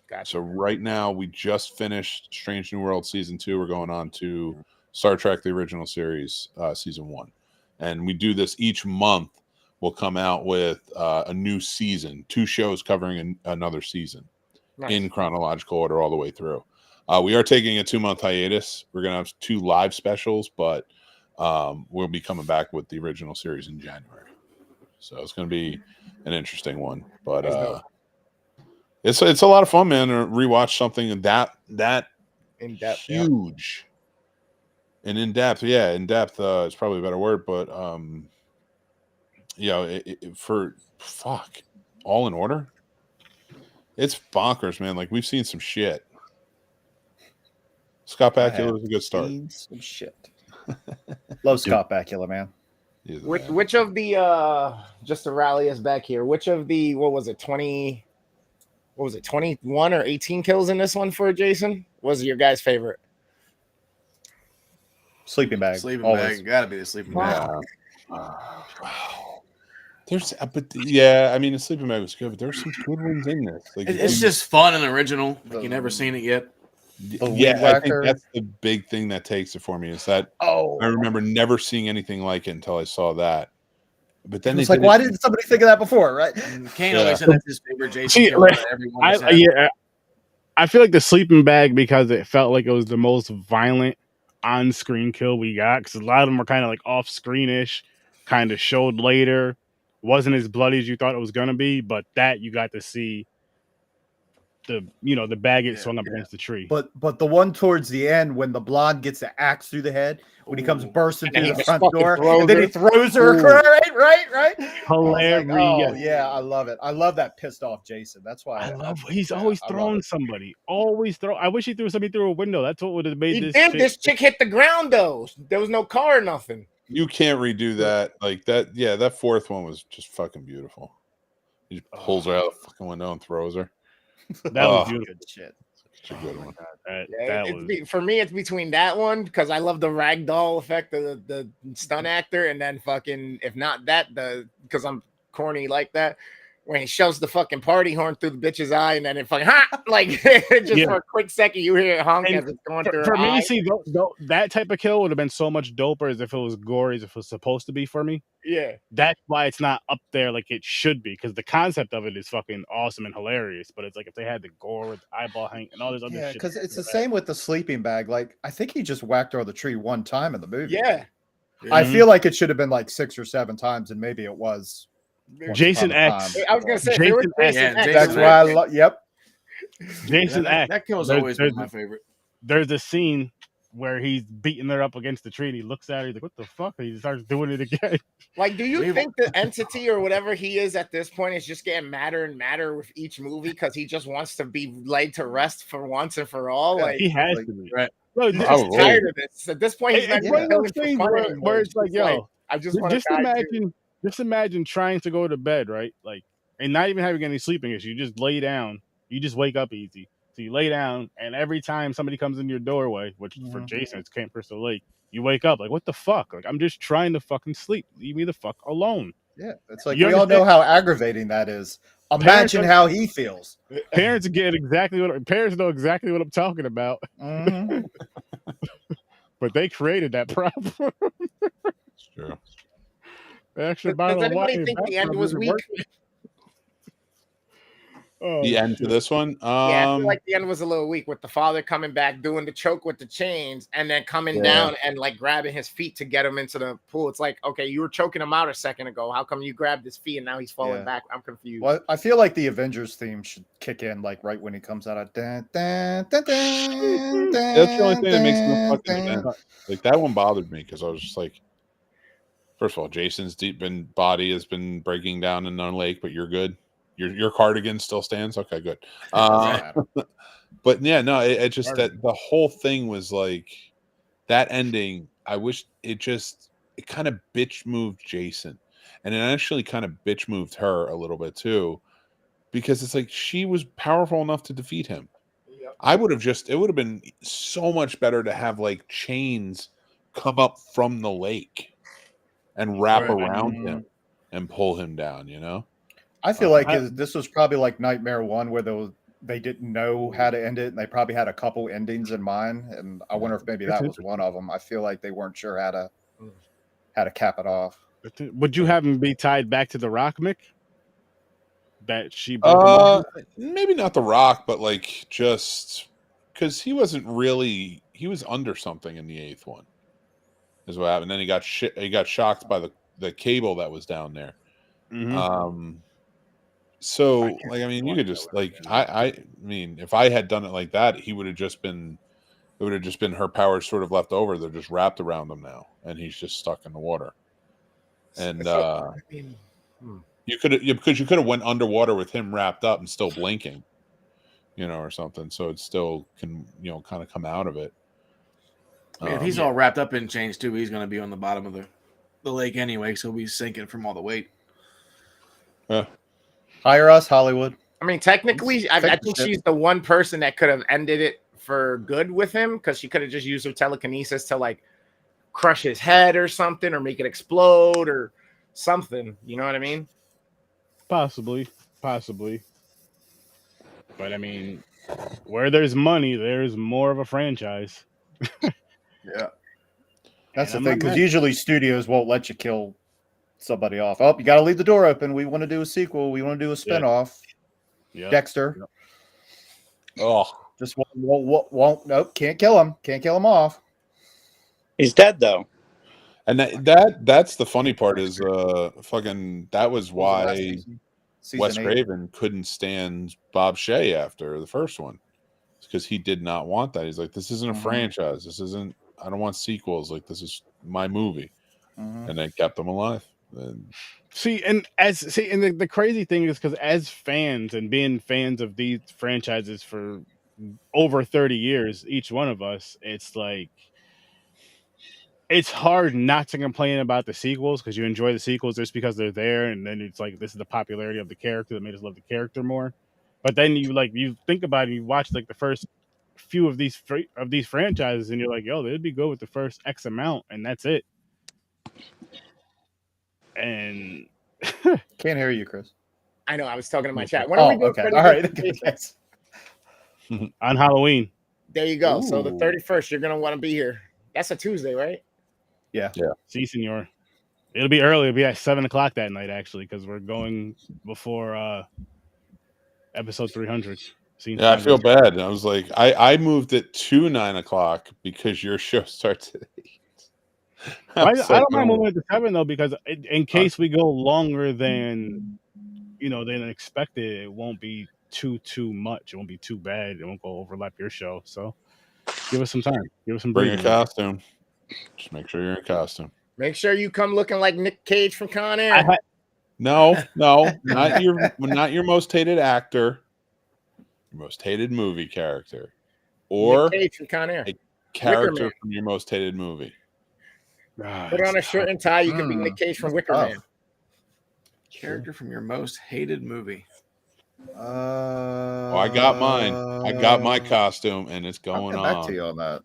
Gotcha. So right now we just finished Strange New World season 2. We're going on to Star Trek: The Original Series season 1, and we do this each month. We'll come out with a new season, 2 shows covering another season in chronological order all the way through. We are taking a 2-month hiatus. We're going to have 2 live specials, but we'll be coming back with the original series in January. So it's going to be an interesting one. But it's a lot of fun, man, to rewatch something that in-depth, huge and in-depth. Yeah, in-depth is probably a better word, but for All in Order, it's bonkers, man. Like, we've seen some shit. Scott Bakula is a good start. Some shit. Love Scott Bakula, man. Which of the just to rally us back here, which of the 21 or 18 kills in this one for Jason was your guy's favorite? Sleeping bag. Sleeping bag. Gotta be the sleeping bag. There's, but yeah, I mean, the sleeping bag was good, but there's some good ones in this. Like, It's just fun and original. Like you never seen it yet. Yeah, I think that's the big thing that takes it for me is that Oh, I remember never seeing anything like it until I saw that. But then it's like, why didn't somebody think of that before, right? Kane always said that's his favorite Jason kill like, that everyone has had. I feel like the sleeping bag because it felt like it was the most violent on-screen kill we got because a lot of them were kind of like off-screenish, kind of showed later, wasn't as bloody as you thought it was gonna be, but that you got to see the bag get swung up against the tree. But the one towards the end when the blonde gets the axe through the head when he comes bursting through the front door and then he throws her right. Hilarious. Like, oh yeah, I love it. I love that pissed off Jason. That's why I love. He's always throwing somebody. Always throw. I wish he threw somebody through a window. That's what would have made this. This chick hit the ground though. There was no car or nothing. You can't redo that. Like that. Yeah, that fourth one was just fucking beautiful. He just pulls her out the fucking window and throws her. That was beautiful shit. Such a good one. For me, it's between that one because I love the ragdoll effect of the stunt actor, and then fucking if not that, because I'm corny like that. When he shoves the fucking party horn through the bitch's eye, and then it fucking like just for a quick second you hear it honk as it's going through. For her me, eye. see, that type of kill would have been so much doper as if it was gory as if it was supposed to be for me. Yeah, that's why it's not up there like it should be because the concept of it is fucking awesome and hilarious. But it's like if they had the gore with the eyeball hang and all this other shit. Because it's the same with the sleeping bag. Like I think he just whacked her on the tree one time in the movie. Yeah, I feel like it should have been like 6 or 7 times, and maybe it was. Jason X. I was gonna say Jason X. That's why I love. Yep. Jason X. That kill's always been my favorite. There's a scene where he's beating her up against the tree, and he looks at her. He's like, "What the fuck?" And he starts doing it again. Like, do you think the entity or whatever he is at this point is just getting madder and madder with each movie because he just wants to be laid to rest for once and for all? Like he has to be right. No, he's just tired of this. At this point, he's not one of those killing things for fun anymore. where it's like, yo, I just want to imagine. Just imagine trying to go to bed, right? Like, and not even having any sleeping issues. You just lay down. You just wake up easy. So you lay down, and every time somebody comes in your doorway, which for Jason it's Camp Crystal Lake, you wake up like, what the fuck? Like, I'm just trying to fucking sleep. Leave me the fuck alone. Yeah, it's like we all know how aggravating that is. Imagine how he feels. Parents know exactly what I'm talking about. But they created that problem. It's true. Does anybody think the end was weak? The end to this one? Yeah, I feel like the end was a little weak with the father coming back, doing the choke with the chains, and then coming down and like grabbing his feet to get him into the pool. It's like, okay, you were choking him out a second ago. How come you grabbed his feet and now he's falling back? I'm confused. Well, I feel like the Avengers theme should kick in like right when he comes out of dun, dun, dun, dun, that's the only thing that makes me fucking event. Like that one bothered me because I was just like, first of all, Jason's body has been breaking down in the lake, but you're good. Your cardigan still stands. Okay, good. But yeah, no, it just that the whole thing was like that ending. I wish it kind of bitch moved Jason, and it actually kind of bitch moved her a little bit too, because it's like she was powerful enough to defeat him. Yep. It would have been so much better to have like chains come up from the lake and wrap around him and pull him down, you know? I feel like this was probably like Nightmare 1 where they didn't know how to end it, and they probably had a couple endings in mind, and I wonder if maybe that was one of them. I feel like they weren't sure how to cap it off. Would you have him be tied back to the Rock, Mick? That she maybe not the Rock, but like just because he was under something in the 8th one. Is what happened. Then he got shocked by the cable that was down there. So like, I mean, you could just like, I mean, if I had done it like that, it would have just been her powers sort of left over. They're just wrapped around him now, and he's just stuck in the water. And you could have went underwater with him wrapped up and still blinking, you know, or something. So it still can, you know, kind of come out of it. If he's all wrapped up in chains too, he's going to be on the bottom of the lake anyway, so he'll be sinking from all the weight. Yeah. Hire us, Hollywood. I mean, technically, I think she's the one person that could have ended it for good with him because she could have just used her telekinesis to like crush his head or something, or make it explode or something. You know what I mean? Possibly. But I mean, where there's money, there's more of a franchise. Yeah. That's And the I'm thing, not because mad. usually studios won't let you kill somebody off. Oh, you got to leave the door open. We want to do a sequel. We want to do a spinoff. Yeah. Dexter. Yep. Oh, Just won't. Nope. Can't kill him. Can't kill him off. He's dead though. and that's the funny part is fucking that was why Wes Season 8. Craven couldn't stand Bob Shea after the first one. It's because he did not want that. He's like, this isn't a franchise. This isn't. I don't want sequels. Like, this is my movie, and they kept him alive. And And the crazy thing is because as fans and being fans of these franchises for over 30 years, each one of us, it's like it's hard not to complain about the sequels because you enjoy the sequels just because they're there, and then it's like this is the popularity of the character that made us love the character more. But then you think about it, you watch like the first few of these franchises, and you're like, yo, they'd be good with the first X amount, and that's it. And Can't hear you, Chris. I know. I was talking to my chat. When are we doing okay. Freddy All right. vs. Jason? Yes. on Halloween. There you go. So the Ooh. 31st, you're gonna want to be here. That's a Tuesday, right? Yeah. Si, senor. It'll be early. It'll be at 7:00 that night, actually, because we're going before episode 300. yeah, I feel bad. I was like, I moved it to 9:00 because your show starts at 8. I don't mind moving it to 7 though, because in case we go longer than than expected, it won't be too much. It won't be too bad. It won't go overlap your show. So give us some time. Give us some Bring a breathing. costume. Just make sure you're in costume. Make sure you come looking like Nick Cage from Con Air. No, not your most hated actor. Your most hated movie character, or Nick Cage from Con Air. a character Man. from your most hated movie. Put on a shirt and tie. You can be Nick Cage from Wicker Man. Character from your most hated movie. I got mine. I got my costume, and it's going I'll on. get back to you on that.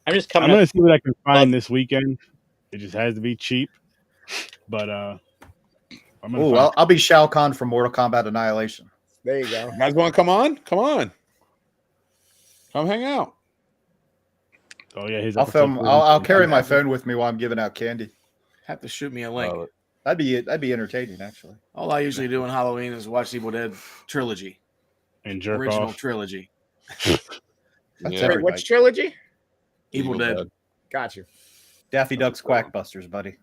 I'm just I'm coming. gonna see what I can find this weekend. It just has to be cheap, but I'm gonna. Oh, I'll be Shao Kahn from Mortal Kombat Annihilation. There you go. You guys want to come on? Come on. Come hang out. Oh yeah, his I'll episode film. 3. I'll carry my phone with me while I'm giving out candy. Have to shoot me a link. That'd be entertaining, actually. All I usually do on Halloween is watch Evil Dead trilogy, and jerk original off. trilogy. That's Yeah. Wait, which trilogy? Evil Dead. Got you. Daffy Duck's Quackbusters, buddy.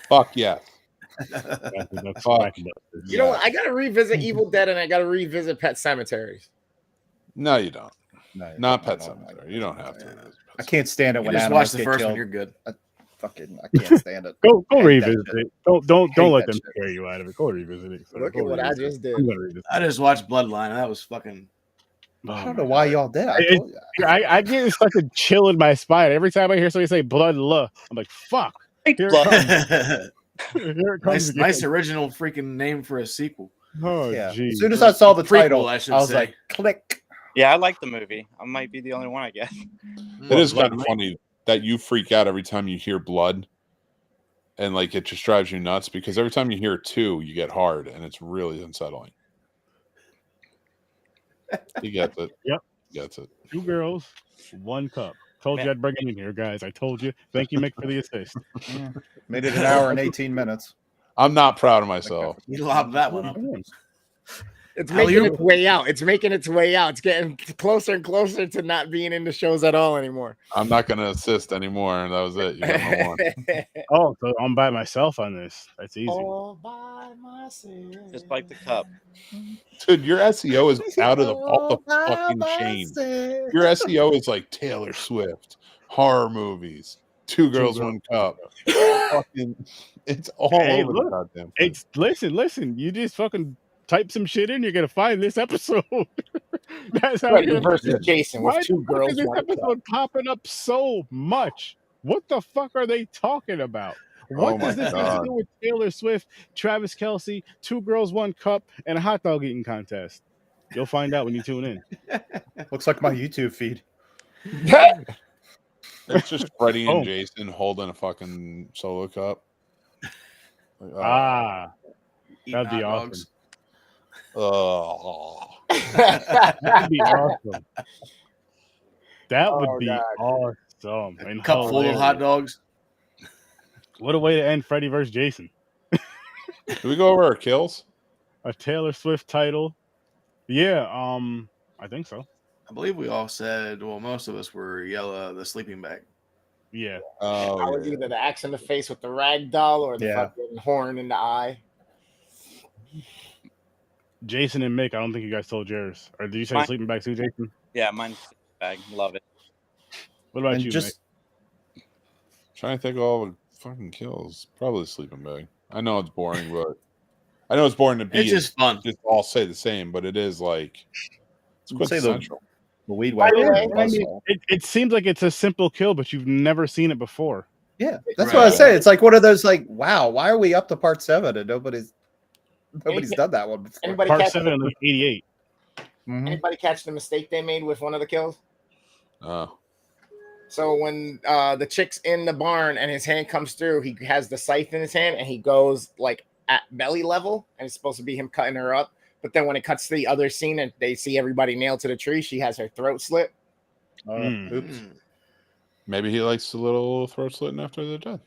Fuck yeah. That's Fuck. You know what? I gotta revisit Evil Dead and I gotta revisit Pet Cemeteries. No, you don't. No, Not no, Pet no, Cemetery. You don't have to. I can't stand it You when just animals watch the get first killed. one. You're good. I can't stand it. Go Hate that revisit shit. it. Don't Hate let that them shit. scare you out of it. Go revisit it. Look at what I just did. I'm gonna revisit I just watched Bloodline, and that was fucking. I don't know why y'all did. I It- told you. I get such a chill in my spine every time I hear somebody say blood la. I'm like, fuck. Here it comes. Here it comes again. nice original freaking name for a sequel. Oh, Yeah. geez. As soon as I saw the Prequel, title, I I should was say. like, click. Yeah, I like the movie. I might be the only one, I guess. It is kind of funny that you freak out every time you hear blood, and like it just drives you nuts because every time you hear 2, you get hard, and it's really unsettling. He gets it. Yep. He gets it. 2 girls, 1 cup. Told you I'd bring him in here, guys. I told you. Thank you, Mick, for the assist. Made it an hour and 18 minutes. I'm not proud of myself. You lobbed that one up. It's Alley-oop. making its way out. It's making its way out. It's getting closer and closer to not being in the shows at all anymore. I'm not going to assist anymore, and that was it. You got no more. Oh, so I'm by myself on this. That's easy. All by myself. Just like the cup. Dude, your SEO is out of the fucking chain. Your SEO is like Taylor Swift, horror movies, 2 girls, 1 cup. Fucking, it's all Hey, over look, the goddamn thing. It's listen. You just fucking type some shit in, you're gonna find this episode. That's how Freddy you're versus Jason Why with 2 the fuck girls, is this 1 cup. episode popping up so much? What the fuck are they talking about? What Oh does my this have to God. do with Taylor Swift, Travis Kelce, 2 girls, 1 cup, and a hot dog eating contest? You'll find out when you tune in. Looks like my YouTube feed. It's just Freddy and Oh. Jason holding a fucking solo cup. Like, That'd be hot awesome. That'd be awesome. That would Oh, be God. awesome. A And cup full of hot hilarious. dogs. What a way to end Freddy vs. Jason. Do we go over our kills? A Taylor Swift title. Yeah, I think so. I believe we all said, well, most of us were yellow, the sleeping bag. Yeah. I Oh, was either the axe in the face with the rag doll or the Yeah. fucking horn in the eye. Jason and Mick, I don't think you guys told yours. Or did you say sleeping bag too, Jason? Yeah, mine's bag. Love it. What about And you, just Mick? trying to think of all the fucking kills. Probably sleeping bag. I know it's boring, but I know it's boring to be. It's just fun. Just all say the same, but it is like it's I'd say quintessential. the weed By the whacker. way, and I mean, Buzzsaw. it seems like it's a simple kill, but you've never seen it before. Yeah, that's Right. what I was saying. It's like one of those like, wow, why are we up to part 7 and nobody's done that one before? Anybody Part catch 7 and like 88. Mhm. Anybody catch the mistake they made with one of the kills? Oh, So when the chick's in the barn and his hand comes through, he has the scythe in his hand and he goes like at belly level, and it's supposed to be him cutting her up. But then when it cuts to the other scene and they see everybody nailed to the tree, she has her throat slit. Oops. maybe he likes a little throat slitting after they're dead.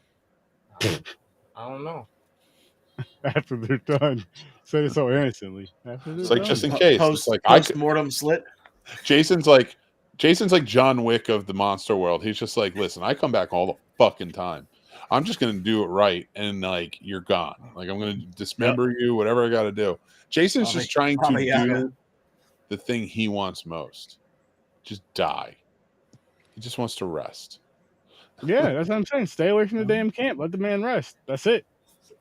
I don't know. After they're done. Said it so innocently. After they're It's like done. just in case. Post, It's like I could, post-mortem slit. Jason's like John Wick of the monster world. He's just like, listen, I come back all the fucking time. I'm just gonna do it right, and like you're gone. Like I'm gonna dismember you, whatever I got to do. Jason's just trying to do the thing he wants most. Just die. He just wants to rest. Yeah, that's what I'm saying. Stay away from the damn camp. Let the man rest. That's it.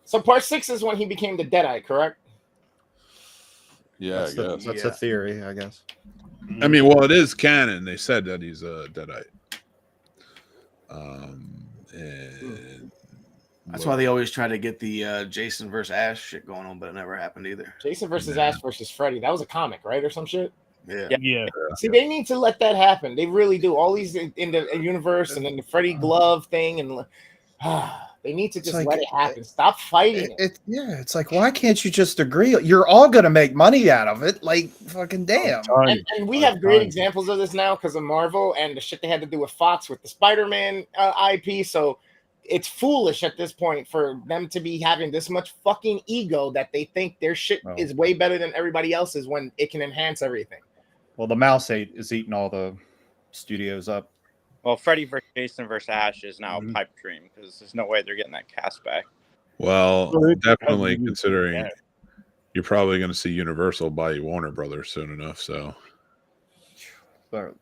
So part 6 is when he became the Deadeye, correct? Yeah, That's, I guess. that's a theory, I guess. I mean, well, it is canon. They said that he's a Deadite. And That's why they always try to get the Jason versus Ash shit going on, but it never happened either. Jason versus Ash versus Freddy. That was a comic, right, or some shit? Yeah. Yeah. See, they need to let that happen. They really do. All these in the universe, and then the Freddy glove thing, and they need to just like, let it happen. Stop fighting it. It's like, why can't you just agree? You're all gonna make money out of it. Like, fucking damn. And we have great examples of this now because of Marvel and the shit they had to do with Fox with the Spider-Man IP. So it's foolish at this point for them to be having this much fucking ego that they think their shit is way better than everybody else's when it can enhance everything. Well, the mouse is eating all the studios up. Well, Freddy versus Jason versus Ash is now a pipe dream because there's no way they're getting that cast back. well, definitely considering you're probably going to see Universal buy Warner Brothers soon enough. So we're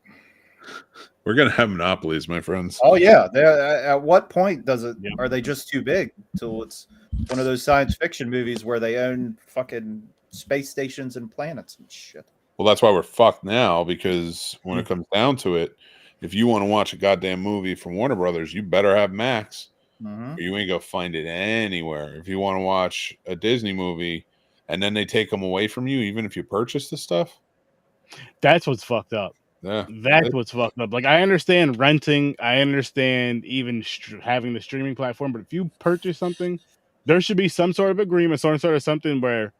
going to have monopolies, my friends. Oh yeah. At what point does it? Are they just too big till it's one of those science fiction movies where they own fucking space stations and planets and shit? Well, that's why we're fucked now, because when it comes down to it, if you want to watch a goddamn movie from Warner Brothers, you better have Max. Or you ain't gonna find it anywhere. If you want to watch a Disney movie and then they take them away from you, even if you purchase the stuff, that's what's fucked up. Yeah, that's what's fucked up. Like, I understand renting, I understand even having the streaming platform, but if you purchase something, there should be some sort of agreement, some sort of something where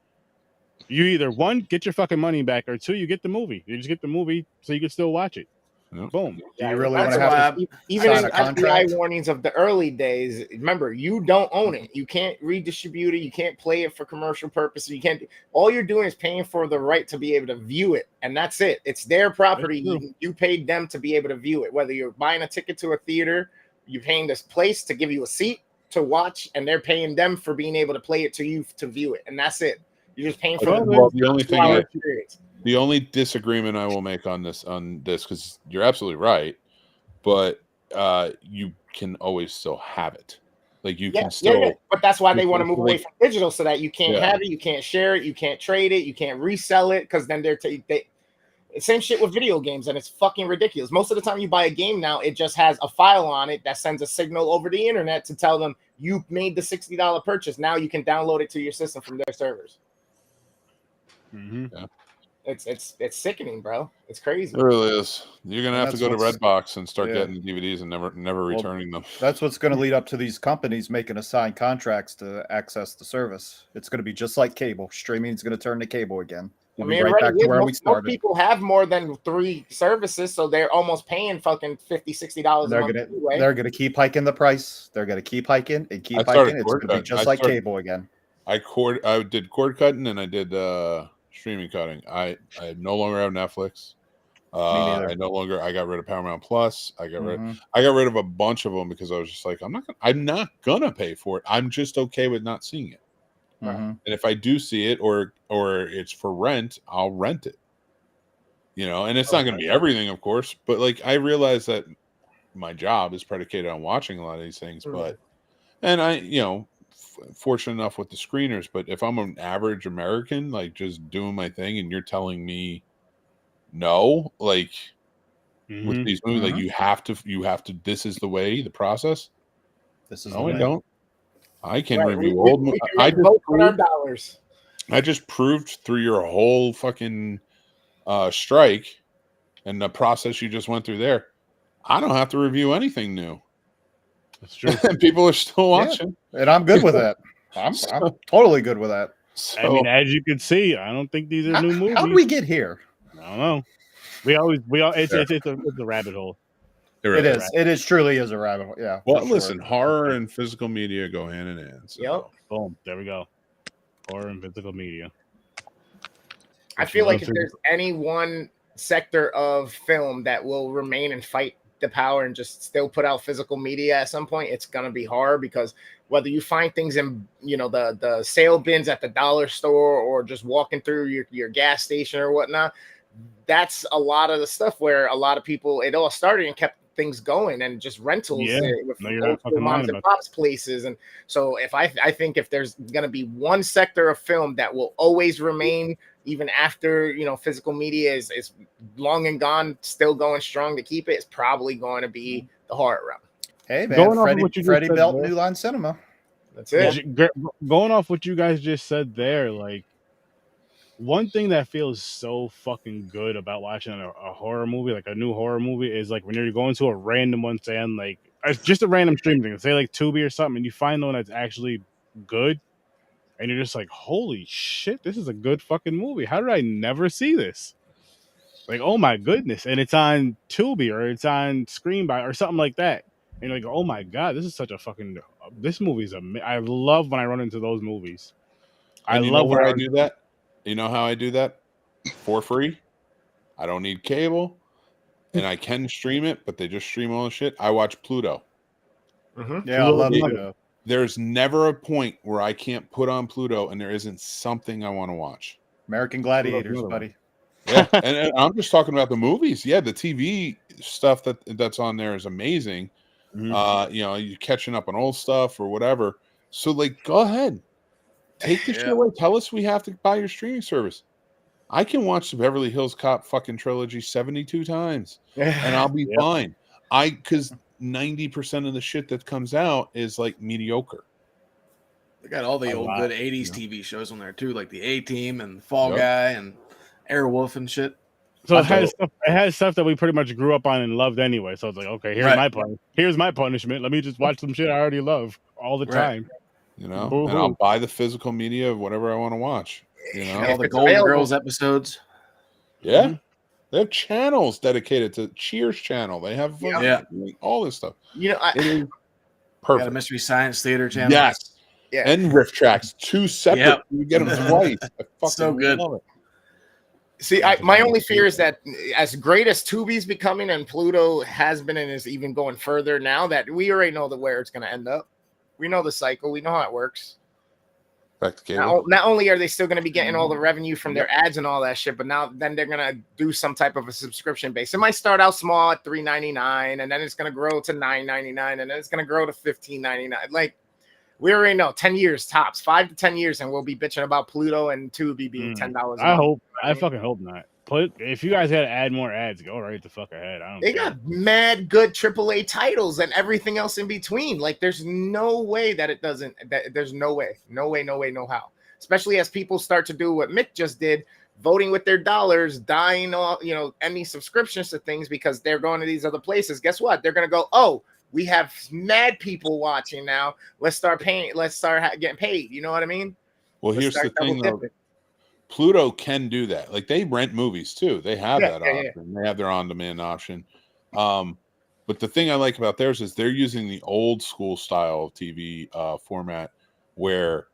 you either, one, get your fucking money back, or two, you get the movie. You just get the movie so you can still watch it. Yep. Boom. Do you really want to have even in FBI warnings of the early days? Remember, you don't own it. You can't redistribute it. You can't play it for commercial purposes. You can't. All you're doing is paying for the right to be able to view it, and that's it. It's their property. You paid them to be able to view it. Whether you're buying a ticket to a theater, you're paying this place to give you a seat to watch, and they're paying them for being able to play it to you to view it, and that's it. You're just paying for the only thing. The only disagreement I will make on this, because you're absolutely right, but you can always still have it. Like you can still. But that's why they want to move away from digital, so that you can't have it, you can't share it, you can't trade it, you can't resell it, because then they same shit with video games, and it's fucking ridiculous. Most of the time you buy a game now, it just has a file on it that sends a signal over the internet to tell them you made the $60 purchase. Now you can download it to your system from their servers. Mm-hmm. Yeah. It's sickening, bro. It's crazy. It really is. You're gonna And have to that's go to what's- Redbox and start yeah. getting the DVDs and never returning them. That's what's going to lead up to these companies making assigned contracts to access the service. It's going to be just like cable. Streaming is going to turn to cable again. We'll be right back to where we most started. people have more than 3 services, so they're almost paying fucking $50, $60 a month. They're gonna keep hiking the price. They're gonna keep hiking and keep I started hiking. It's cord gonna be cutting. just I like started- cable again. I did cord cutting and I did streaming cutting. I no longer have Netflix. neither. I got rid of Paramount Plus. I got Mhm. rid of a bunch of them because I was just like, I'm not gonna pay for it. I'm just okay with not seeing it. Mhm. And if I do see it or it's for rent, I'll rent it. You know, and it's not going to be everything, of course, but like I realize that my job is predicated on watching a lot of these things, but and I, you know, fortunate enough with the screeners, but if I'm an average American, like just doing my thing and you're telling me no, like with these movies, like you have to, this is the way, the process. This is No, the I way. don't. I can Right, review we old. can I make just both with our proved, dollars. I just proved through your whole fucking strike and the process you just went through there. I don't have to review anything new. That's true. And people are still watching. And I'm good with that. I'm totally good with that. So, I mean, as you can see, I don't think these are new movies. How did we get here? I don't know. It's a rabbit hole. It is. It is truly is a rabbit hole. Yeah. Well, for sure. listen, horror and physical media go hand in hand. So. Yep. Boom. There we go. Horror and physical media. I feel like if there's any one sector of film that will remain and fight the power and just still put out physical media at some point, it's gonna be horror, because whether you find things in, you know, the sale bins at the dollar store or just walking through your gas station or whatnot, that's a lot of the stuff where a lot of people, it all started and kept things going, and just rentals with old school moms and pops places. And so if I think if there's going to be one sector of film that will always remain even after, you know, physical media is long and gone, still going strong to keep it, it's probably going to be the horror realm. Hey man, Going off of what you just Freddy said built there. New Line Cinema. That's it. Going off what you guys just said there, like, one thing that feels so fucking good about watching a horror movie, like a new horror movie, is like when you're going to a random one, saying like it's just a random stream thing, say like Tubi or something, and you find one that's actually good, and you're just like, holy shit, this is a good fucking movie. How did I never see this? Like, oh my goodness, and it's on Tubi or it's on Screenby or something like that, and you're like, oh my god, this is such a fucking, this movie's I love when I run into those movies. And I love where I do that. You know how I do that? For free. I don't need cable, and I can stream it, but they just stream all the shit. I watch Pluto. Yeah, I love Pluto. There's never a point where I can't put on Pluto and there isn't something I want to watch. American Gladiators, buddy. Yeah, and I'm just talking about the movies. Yeah, the TV stuff that's on there is amazing. You know, you're catching up on old stuff or whatever. So, like, go ahead. Take the shit away. Tell us we have to buy your streaming service. I can watch the Beverly Hills Cop fucking trilogy 72 times and I'll be fine. Because 90% of the shit that comes out is like mediocre. They got all the old good 80s TV shows on there too, like the A-Team and Fall Guy and Airwolf and shit. So it has stuff that we pretty much grew up on and loved anyway. So it's like, okay, here's my punishment. Let me just watch some shit I already love all the time. You know, and I'll buy the physical media of whatever I want to watch. You know, all the Golden Girls episodes. Yeah, they have channels dedicated to Cheers channel. They have all this stuff. You know, it is perfect. Got a Mystery Science Theater channel. Yes, and Riff Tracks, 2 separate. You get them twice. I fucking so good. love it. See, my only fear is that as great as Tubi's becoming and Pluto has been and is even going further now, that we already know where it's going to end up. We know the cycle. We know how it works. Back to cable. Not only are they still going to be getting all the revenue from their ads and all that shit, but then they're going to do some type of a subscription base. It might start out small at $3.99, and then it's going to grow to $9.99, and then it's going to grow to $15.99. Like, we already know 10 years tops, 5 to 10 years, and we'll be bitching about Pluto and Tubi being $10. I fucking hope not. If you guys had to add more ads, go right the fuck ahead. They got mad good AAA titles and everything else in between. Like, there's no way that it doesn't. There's no way, no how. Especially as people start to do what Mick just did, voting with their dollars, dying all, any subscriptions to things because they're going to these other places. Guess what? They're going to go, oh, we have mad people watching now. Let's start paying. Let's start getting paid. You know what I mean? Well, here's the thing, though. Pluto can do that. Like, they rent movies too. They have that option. They have their on-demand option. But the thing I like about theirs is they're using the old school style TV format where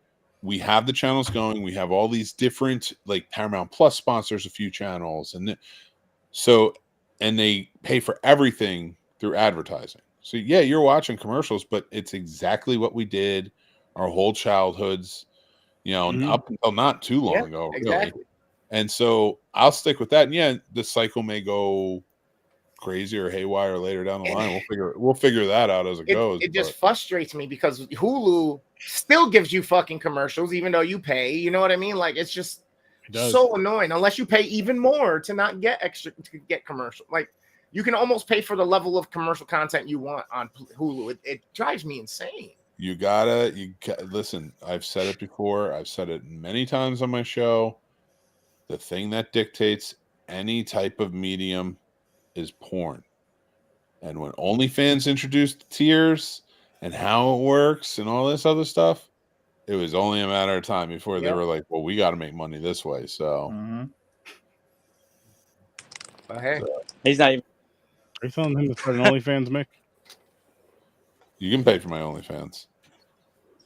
we have the channels going. We have all these different, like Paramount Plus sponsors a few channels, and they pay for everything through advertising. So yeah, you're watching commercials, but it's exactly what we did our whole childhoods, up until not too long ago, really. And so I'll stick with that. And yeah, the cycle may go crazy or haywire later down the line. We'll figure that out as it goes. It just frustrates me because Hulu still gives you fucking commercials even though you pay. You know what I mean? Like, it's just so annoying unless you pay even more to not get extra to get commercial. Like, you can almost pay for the level of commercial content you want on Hulu. It drives me insane. You gotta listen. I've said it before. I've said it many times on my show. The thing that dictates any type of medium is porn. And when OnlyFans introduced tiers and how it works and all this other stuff, it was only a matter of time before they were like, well, we got to make money this way. So, hey, he's not even. Are you telling him to start an OnlyFans, Mick? You can pay for my OnlyFans.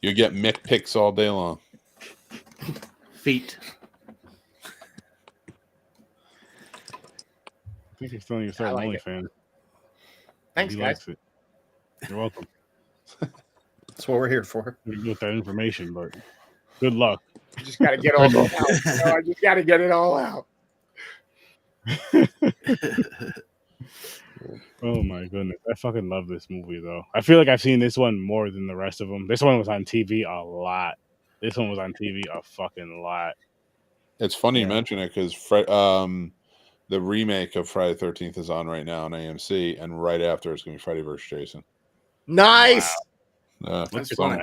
You get Mick pics all day long. Feet. I think he's telling you to start an OnlyFans. Thanks, guys. You're welcome. That's what we're here for. You get that information, but good luck. You just gotta get all out. I just gotta get it all out. Oh my goodness. I fucking love this movie though. I feel like I've seen this one more than the rest of them. This one was on TV a lot. This one was on TV a fucking lot. It's funny you mention it because the remake of Friday the 13th is on right now on AMC, and right after it's going to be Freddy vs. Jason. Nice. Wow. That's funny.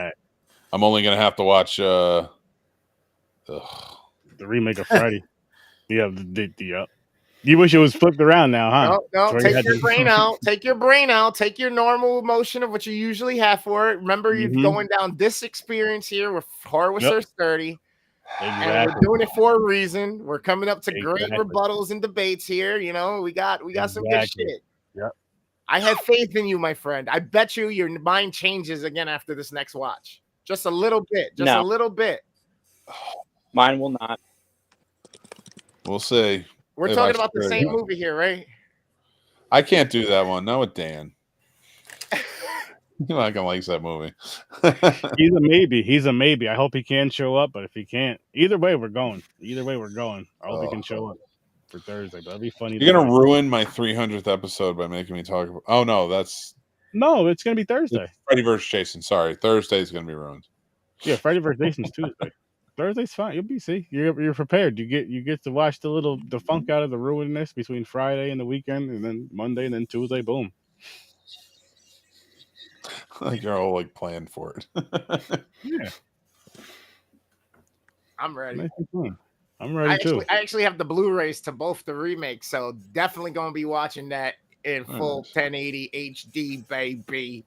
I'm only going to have to watch the remake of Freddy. You wish it was flipped around now, huh? No, take your brain out. Take your brain out. Take your normal emotion of what you usually have for it. Remember, you're going down this experience here with Horror with Sir Sturdy. Exactly. And we're doing it for a reason. We're coming up to great rebuttals and debates here. We got some good shit. Yep. I have faith in you, my friend. I bet you your mind changes again after this next watch. Just a little bit. A little bit. Mine will not. We'll see. We're talking about the same movie here, right? I can't do that one. Not with Dan. Like him likes that movie. He's a maybe. I hope he can show up, but if he can't, either way we're going. I hope he can show up for Thursday. That'd be funny. You're gonna ruin my 300th episode by making me talk about. Oh no, it's gonna be Thursday. Freddy vs. Jason. Sorry, Thursday's gonna be ruined. Yeah, Freddy vs. Jason's Tuesday. Thursday's fine. You're prepared. You get to watch the funk out of the ruinedness between Friday and the weekend, and then Monday, and then Tuesday. Boom. Like you're all like planned for it. Yeah. I'm ready. I'm ready too. I actually have the Blu-rays to both the remakes, so definitely gonna be watching that in full 1080 HD, baby.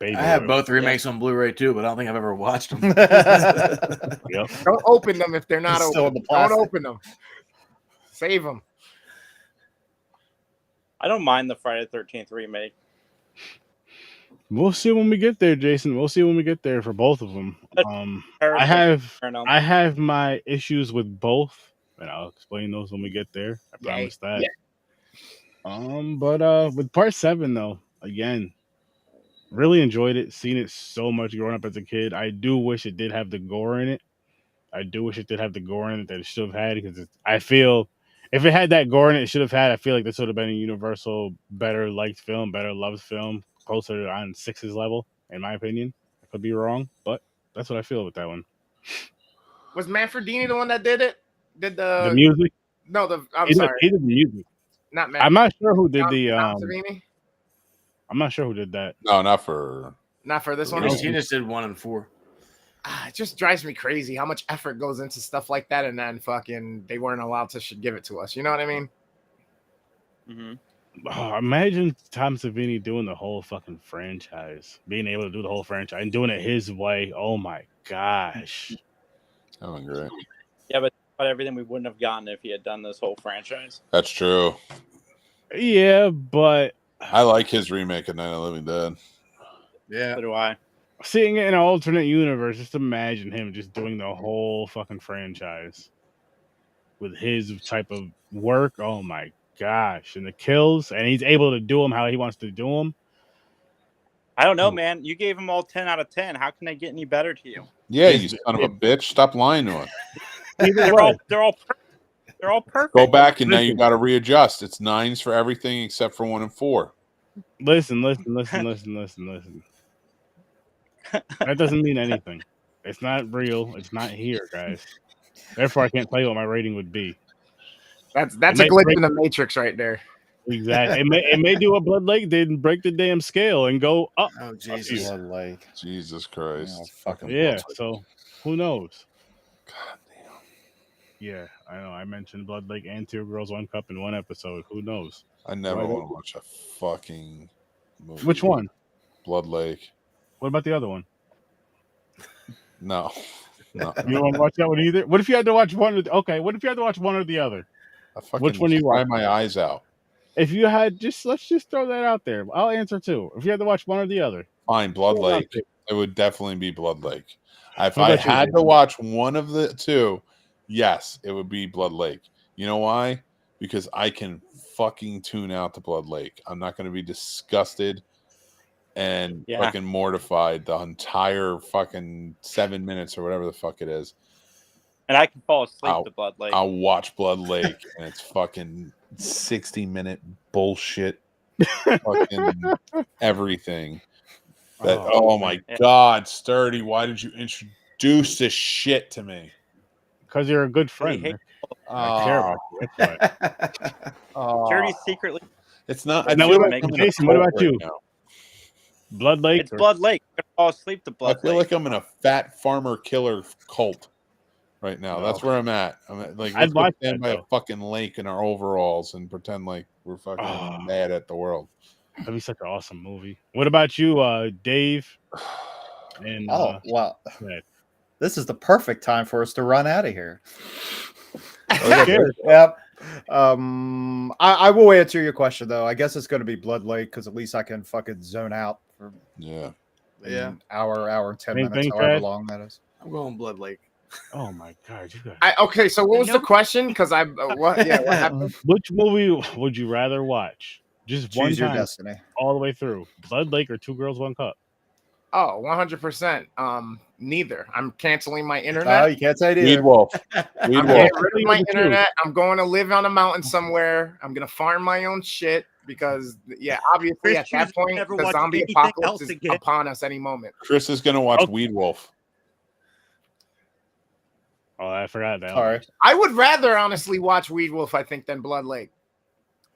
I have both remakes on Blu-ray too, but I don't think I've ever watched them. Yep. Don't open them if they're not open. Don't open them. Save them. I don't mind the Friday the 13th remake. We'll see when we get there, Jason. We'll see when we get there for both of them. I have my issues with both, and I'll explain those when we get there. I promise that. Yeah. But with part 7 though, again, really enjoyed it. Seen it so much growing up as a kid. I do wish it did have the gore in it. that it should have had, because I feel if it had that gore in it should have had, I feel like this would have been a universal better liked film, better loved film, closer to on 6's level, in my opinion. I could be wrong, but that's what I feel with that one. Was Manfredini the one that did it? Did the music? No, he did the music. Not Manfredini. I'm not sure who did I'm not sure who did that. No, not for this one. He just did 1 and 4. it just drives me crazy how much effort goes into stuff like that, and then fucking they weren't allowed to give it to us. You know what I mean? Imagine Tom Savini doing the whole fucking franchise, being able to do the whole franchise and doing it his way. Oh my gosh. Oh, great. Yeah, but everything we wouldn't have gotten if he had done this whole franchise. That's true. Yeah, but I like his remake of Night of the Living Dead. Yeah. So do I. Seeing it in an alternate universe, just imagine him just doing the whole fucking franchise with his type of work. Oh my gosh. And the kills, and he's able to do them how he wants to do them. I don't know, man. You gave them all 10 out of 10. How can they get any better to you? Yeah, you son of a bitch. Stop lying to us. They're all perfect. Go back, and now you got to readjust. It's 9s for everything except for 1 and 4. Listen. That doesn't mean anything. It's not real. It's not here, guys. Therefore, I can't tell you what my rating would be. That's a glitch in the matrix right there. Exactly. It may do what Blood Lake did and break the damn scale and go up. Oh Jesus! Blood Lake. Jesus Christ. Oh, fucking Yeah. Blood So who knows? God damn. Yeah, I know. I mentioned Blood Lake and Two Girls, One Cup in one episode. Who knows? I never want to watch a fucking movie. Which one? Blood Lake. What about the other one? No. You don't want to watch that one either? What if you had to watch one? Okay, what if you had to watch one or the other? Which one do you cry want? my eyes out. If you had let's just throw that out there. I'll answer too. If you had to watch one or the other. Fine, Blood Lake. It would definitely be Blood Lake. If What I about you, had to Jason? watch one of the two, yes, it would be Blood Lake. You know why? Because I can fucking tune out to Blood Lake. I'm not going to be disgusted and fucking mortified the entire fucking 7 minutes or whatever the fuck it is. And I can fall asleep to Blood Lake. I'll watch Blood Lake and it's fucking 60-minute bullshit. Fucking everything. Oh my God, Sturdy, why did you introduce this shit to me? Because you're a good friend. Nick. I care about you. That's why. Sturdy's secretly. It's not. Now, Jason, what about you? Blood Lake? It's Blood Lake. I'm gonna fall asleep to Blood Lake. I feel like I'm in a fat farmer killer cult right now. That's where I'm at. Let's go stand by a fucking lake in our overalls and pretend like we're fucking mad at the world. That'd be such an awesome movie. What about you, Dave? And wow. This is the perfect time for us to run out of here. Yep. I will answer your question though. I guess it's going to be Blood Lake because at least I can fucking zone out for an hour and 10 minutes, however long that is. I'm going Blood Lake. Oh my God, you guys. Okay, so what was the question? Because what happened? Which movie would you rather watch? Just Choose one your time, destiny. all the way through. Blood Lake or Two Girls, One Cup? Oh, 100%. Neither. I'm canceling my internet. Oh, you can't say neither. Weed Wolf. I'm getting rid of my internet. I'm going to live on a mountain somewhere. I'm going to farm my own shit because, obviously Chris at that point, never the watch zombie anything apocalypse else is again. upon us any moment. Chris is gonna watch Weed Wolf. Oh, I forgot that. Sorry. I would rather honestly watch Weed Wolf, I think, than Blood Lake.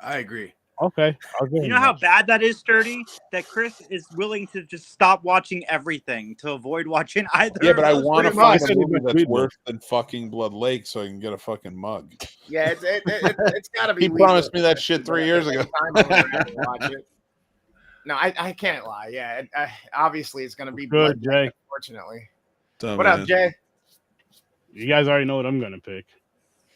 I agree. Okay. You know how bad that is, Sturdy? That Chris is willing to just stop watching everything to avoid watching either. Yeah, but I of those want to pretty find much. a movie that's worse than fucking Blood Lake so I can get a fucking mug. Yeah, it's got to be. He promised me that shit 3 years ago. No, I can't lie. Yeah, obviously it's going to be Good, Blood Jay. Lake, unfortunately. Dumb, What up, man. Jay? You guys already know what I'm gonna pick.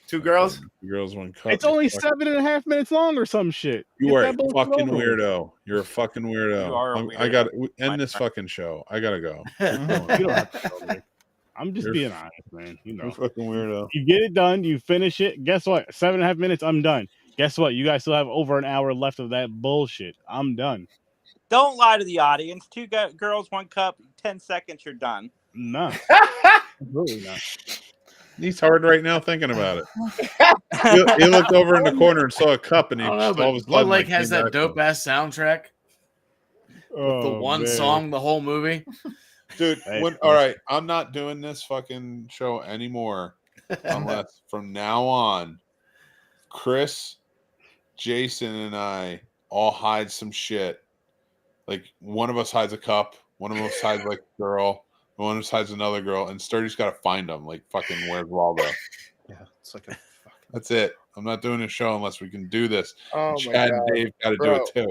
Two girls? Two Girls, One Cup. It's only 7.5 minutes long or some shit. You Get are a that bullshit fucking over with. weirdo. You're a fucking weirdo. You are a I weirdo. got to end this fucking show. I gotta go. You don't have to go, Nick. I'm just You're- being honest, man. You You're know, a fucking weirdo. you get it done, you finish it. Guess what? 7.5 minutes, I'm done. Guess what? You guys still have over an hour left of that bullshit. I'm done. Don't lie to the audience. Two girls, one cup. 10 seconds, you're done. No, absolutely not. He's hard right now thinking about it. He looked over in the corner and saw a cup, and he I don't know, all of but a Blood sudden Lake came has that back dope ass soundtrack. The Oh, one man. song, the whole movie. Dude, Hey, all right, I'm not doing this fucking show anymore unless from now on, Chris, Jason, and I all hide some shit. Like one of us hides a cup, one of us hides like a girl, One hides another girl, and Sturdy's got to find them. Like fucking, where's Waldo? Yeah, it's like a That's it. I'm not doing a show unless we can do this. Oh And my Chad God, and Dave got to do bro. it too.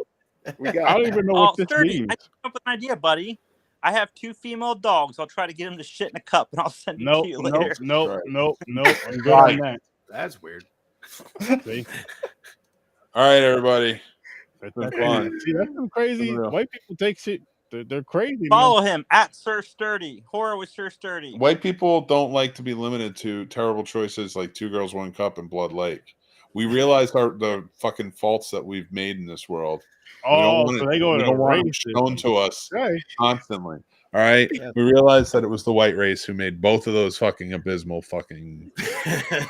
We I got don't even know Oh, what this Sturdy, means. I came up with an idea, buddy. I have 2 female dogs. I'll try to get them to shit in a cup, and I'll send it Nope, to you nope, later. nope, Right. nope, nope. I'm good on that. That's weird. See? All right, everybody. That's fun. See, that's some crazy. Unreal. White people take shit. They're crazy. Man. Follow him at Sir Sturdy. Horror with Sir Sturdy. White people don't like to be limited to terrible choices like 2 Girls, 1 Cup and Blood Lake. We realize the fucking faults that we've made in this world. Oh, so they go we to don't want them racism. shown to us Okay. constantly. All right. We realized that it was the white race who made both of those fucking abysmal fucking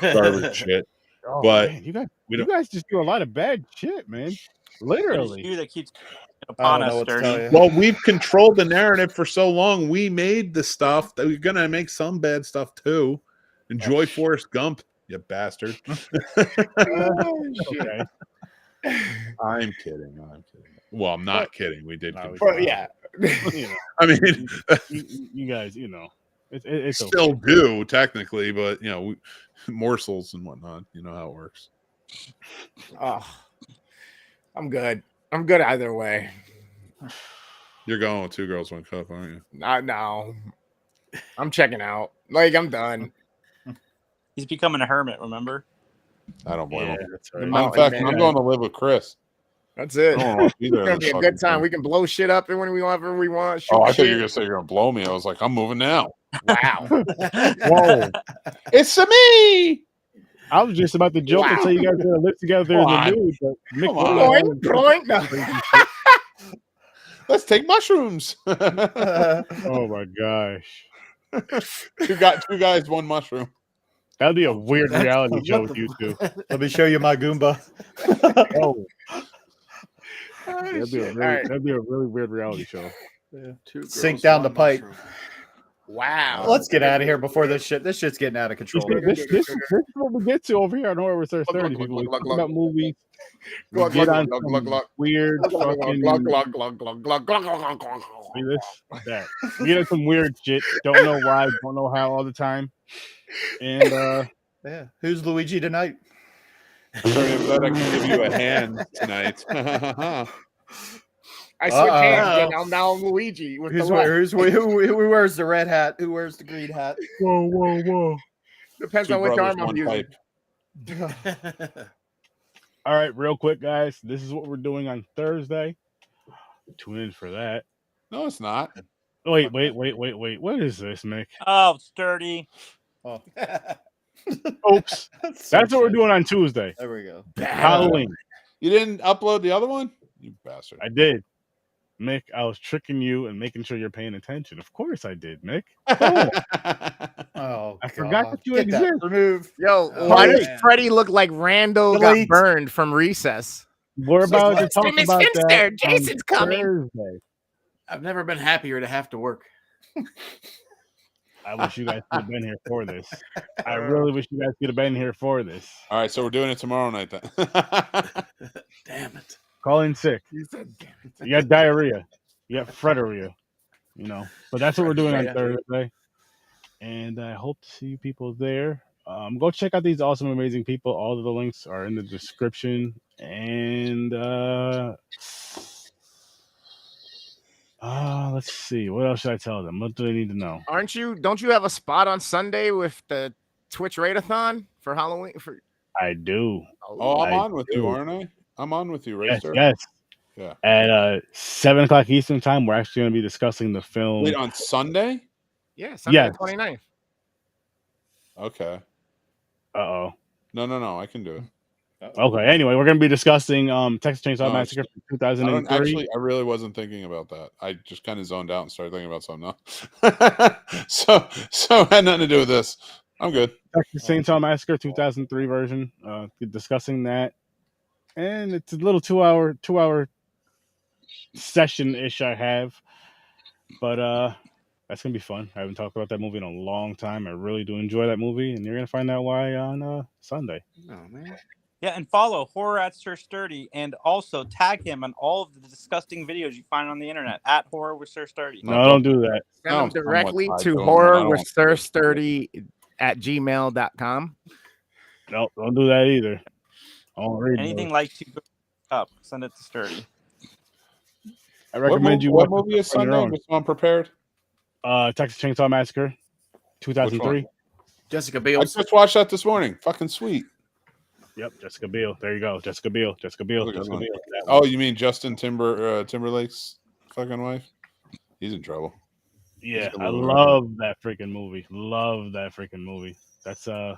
garbage shit. Oh, But man, you guys just do a lot of bad shit, man. It's Literally. you that keeps I upon don't know us, what to Sturdy. tell you. well, we've controlled the narrative for so long. We made the stuff that we're gonna make some bad stuff too. Enjoy Forrest Gump, you bastard. Okay. I'm kidding. Well, I'm not kidding. We did. No, we control But yeah, You know, I mean, you guys, you know, it's still okay. do technically, but you know, morsels and whatnot. You know how it works. oh, I'm good. I'm good either way. You're going with 2 Girls, 1 Cup, aren't you? No, I'm checking out. Like I'm done. He's becoming a hermit, remember? I don't blame Yeah, him. that's The right. In mountain fact, man. I'm going to live with Chris. That's it. I don't want either It's of gonna this be a fucking good time. thing. We can blow shit up and whenever we want. Shoot Oh, I thought shit. you were gonna say you're gonna blow me. I was like, I'm moving now. Wow. Whoa. It's a me. I was just about to joke and Wow. say you guys are gonna live together Come in on. the nude, but Mick Come went on. on Bloink, bloink. No. Let's take mushrooms. Oh my gosh. two guys, 1 mushroom. That'd be a weird That's- reality what show the with you two. Let me show you my Goomba. Oh, Oh, that'd be shit. All right. a really weird reality show. Sink down the pipe. Wow. Let's get out of here before this shit's getting out of control. This is what we get to over here on Horror with Sir Sturdy. People we talk about movies. We Glug, get glug, on glug, some glug, glug. weird Glug, fucking glug, glug, glug, glug, glug, glug, glug, glug. see this, that. We get on some weird shit. Don't know why, don't know how all the time. And Yeah. Who's Luigi tonight? Sorry, I'm glad I can give you a hand tonight. I switched hands, Uh-oh. and now I'm Luigi with Who's the left. who wears the red hat? Who wears the green hat? whoa. Depends 2 on which brothers, arm I'm 1 using. pipe. All right, real quick, guys. This is what we're doing on Thursday. Tune in for that. No, it's not. Wait. What is this, Mick? Oh, Sturdy. Oh. Oops. That's what we're doing on Tuesday. There we go. Halloween. You didn't upload the other one? You bastard. I did. Mick, I was tricking you and making sure you're paying attention. Of course I did, Mick. Oh, I forgot that you Get that exist. removed. Yo, Oh, why does man. Freddy look like Rando Delete. got burned from Recess? We're about to Let's talk do Miss about Finster. that Jason's on coming. Thursday. I've never been happier to have to work. I wish you guys could have been here for this. I really wish you guys could have been here for this. All right, so we're doing it tomorrow night then. Damn it. Call in sick. You got diarrhea. You got Freddy. You know, but that's what we're doing on Thursday. And I hope to see you people there. Go check out these awesome, amazing people. All of the links are in the description. And let's see. What else should I tell them? What do they need to know? Don't you have a spot on Sunday with the Twitch Radathon for Halloween? I do. Oh, I'm I on with you, do. aren't I? I'm on with you, right, Yes, sir? yes. Yeah. At 7 o'clock Eastern time, we're actually going to be discussing the film. Wait, on Sunday? Yeah, Sunday Yes. the 29th. Okay. Uh-oh. No, I can do it. Okay. Anyway, we're going to be discussing Texas Chainsaw No, Massacre from I don't 2003. actually. I really wasn't thinking about that. I just kind of zoned out and started thinking about something else. so it had nothing to do with this. I'm good. Texas Chainsaw Massacre 2003 version. Discussing that, and it's a little 2-hour session ish I have, but that's gonna be fun. I haven't talked about that movie in a long time. I really do enjoy that movie, and you're gonna find out why on Sunday. Oh man. Yeah, and follow Horror@SirSturdy, and also tag him on all of the disgusting videos you find on the internet at HorrorWithSirSturdy. No, don't do that. Send them directly to him, horrorwithsirsturdy@gmail.com. No, don't do that either. I won't read Anything those. like to up, send it to Sturdy. I recommend you What watch movie is on your Sunday? own. Was unprepared? Texas Chainsaw Massacre, 2003. Jessica I Biel. just watched that this morning. Fucking sweet. Yep, Jessica Biel. There you go, Jessica Biel. That's a good Jessica one. Biel. That Oh, one. you mean Justin Timberlake's fucking wife? He's in trouble. Yeah, He's a I little love that freaking movie. Love that freaking movie. That's was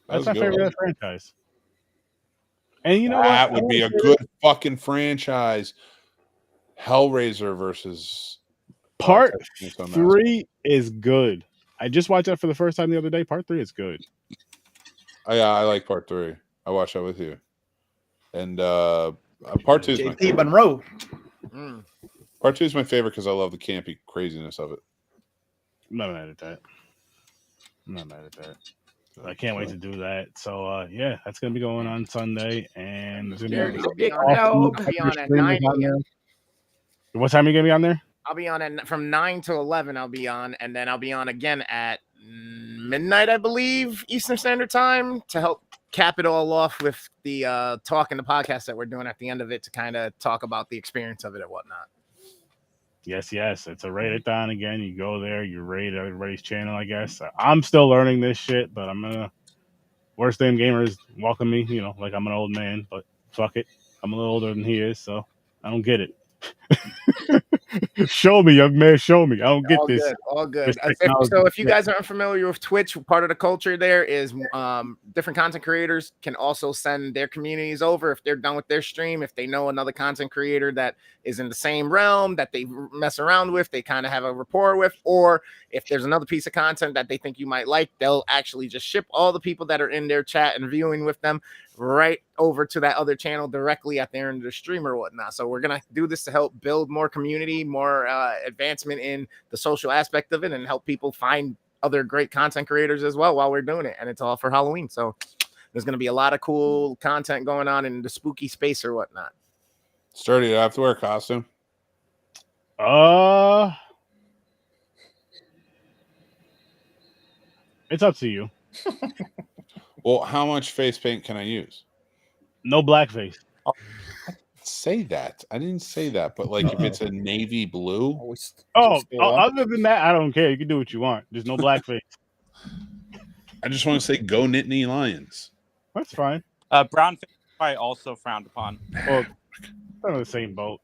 my a good favorite one. of the franchise. And you know That what? would be a good fucking franchise. Hellraiser versus Part Texas Chainsaw Massacre. 3 is good. I just watched that for the first time the other day. Part 3 is good. Oh, yeah, I like part 3. I watched that with you. And part 2 is my JT favorite. Monroe. Part 2 is my favorite because I love the campy craziness of it. I'm not mad at that. I can't wait to do that. So yeah, that's gonna be going on Sunday, and there's gonna be I'll be on at 9 p.m. What time are you gonna be on there? I'll be on from 9 to 11. I'll be on, and then I'll be on again at midnight, I believe, Eastern Standard Time, to help cap it all off with the talk and the podcast that we're doing at the end of it, to kind of talk about the experience of it and whatnot. Yes. It's a rate-a-thon again. You go there, you rate everybody's channel, I guess. I'm still learning this shit, but I'm gonna Worst Damn Gamers welcome me, like I'm an old man, but fuck it. I'm a little older than he is, so I don't get it. Show me, young man, show me. I don't get this. All good. this So if you guys aren't familiar with Twitch, part of the culture there is different content creators can also send their communities over if they're done with their stream. If they know another content creator that is in the same realm that they mess around with, they kind of have a rapport with, or if there's another piece of content that they think you might like, they'll actually just ship all the people that are in their chat and viewing with them right over to that other channel directly at the end of the stream or whatnot. So we're gonna do this to help build more community, more advancement in the social aspect of it, and help people find other great content creators as well while we're doing it. And it's all for Halloween, so there's gonna be a lot of cool content going on in the spooky space or whatnot. Sturdy, do I have to wear a costume? It's up to you. Well, how much face paint can I use? No blackface. Say that. I didn't say that, but like if it's a navy blue. Other than that, I don't care. You can do what you want. There's no blackface. I just want to say go Nittany Lions. That's fine. Brown face is probably also frowned upon. Well, they're on the same boat.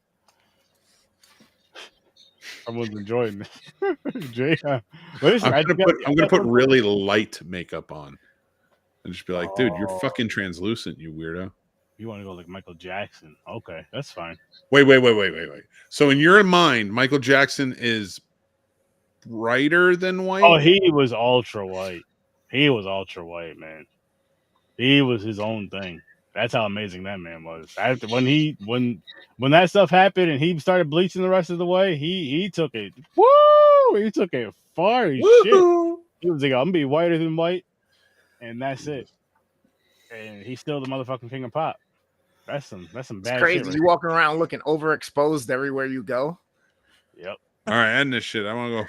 Everyone's enjoying this. Jay, listen, I'm gonna put really light makeup on. And just be like, dude, you're fucking translucent, you weirdo. You want to go like Michael Jackson? Okay, that's fine. Wait. So in your mind, Michael Jackson is brighter than white? Oh, he was ultra white. Man. He was his own thing. That's how amazing that man was. When that stuff happened and he started bleaching the rest of the way, he took it. Woo! He took it far as shit. He was like, I'm gonna be whiter than white. And that's it. And he's still the motherfucking king of pop. That's some bad It's crazy. shit. Right? You walk around looking overexposed everywhere you go. Yep. All right, end this shit. I want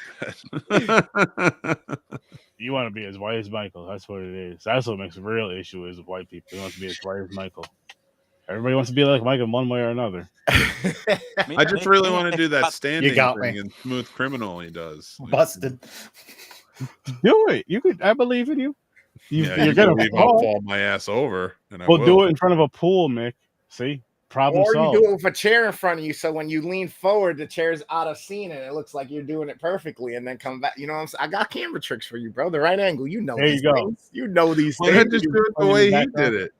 to go. You want to be as white as Michael. That's what it is. That's what makes a real issue is with white people. They want to be as white as Michael. Everybody wants to be like Michael one way or another. I just really want to do that standing thing me. in Smooth Criminal he does. Busted. Do it. You could. I believe in you. You're gonna gonna I'll fall my ass over. And we'll do it in front of a pool, Mick. See, problem or solved. you do it with a chair in front of you, so when you lean forward, the chair's out of scene, and it looks like you're doing it perfectly, and then come back. You know what I'm saying? I got camera tricks for you, bro. The right angle. You know. There you go. Things. You know these Why things. not just do it the way he did it?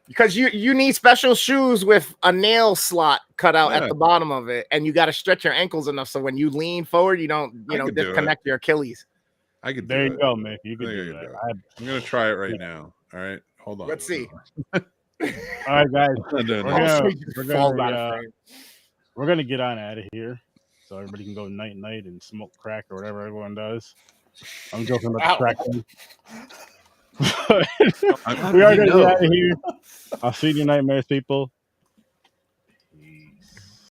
Because you need special shoes with a nail slot cut out at the bottom of it, and you got to stretch your ankles enough so when you lean forward, you don't disconnect your Achilles. I could. There you go, Mick. You can do that. I'm gonna try it right now. All right, hold on. Let's see. All right, guys. We're gonna get on out of here, so everybody can go night and smoke crack or whatever everyone does. I'm joking about the crack thing. We are going to get out of here. I'll see you nightmares, people.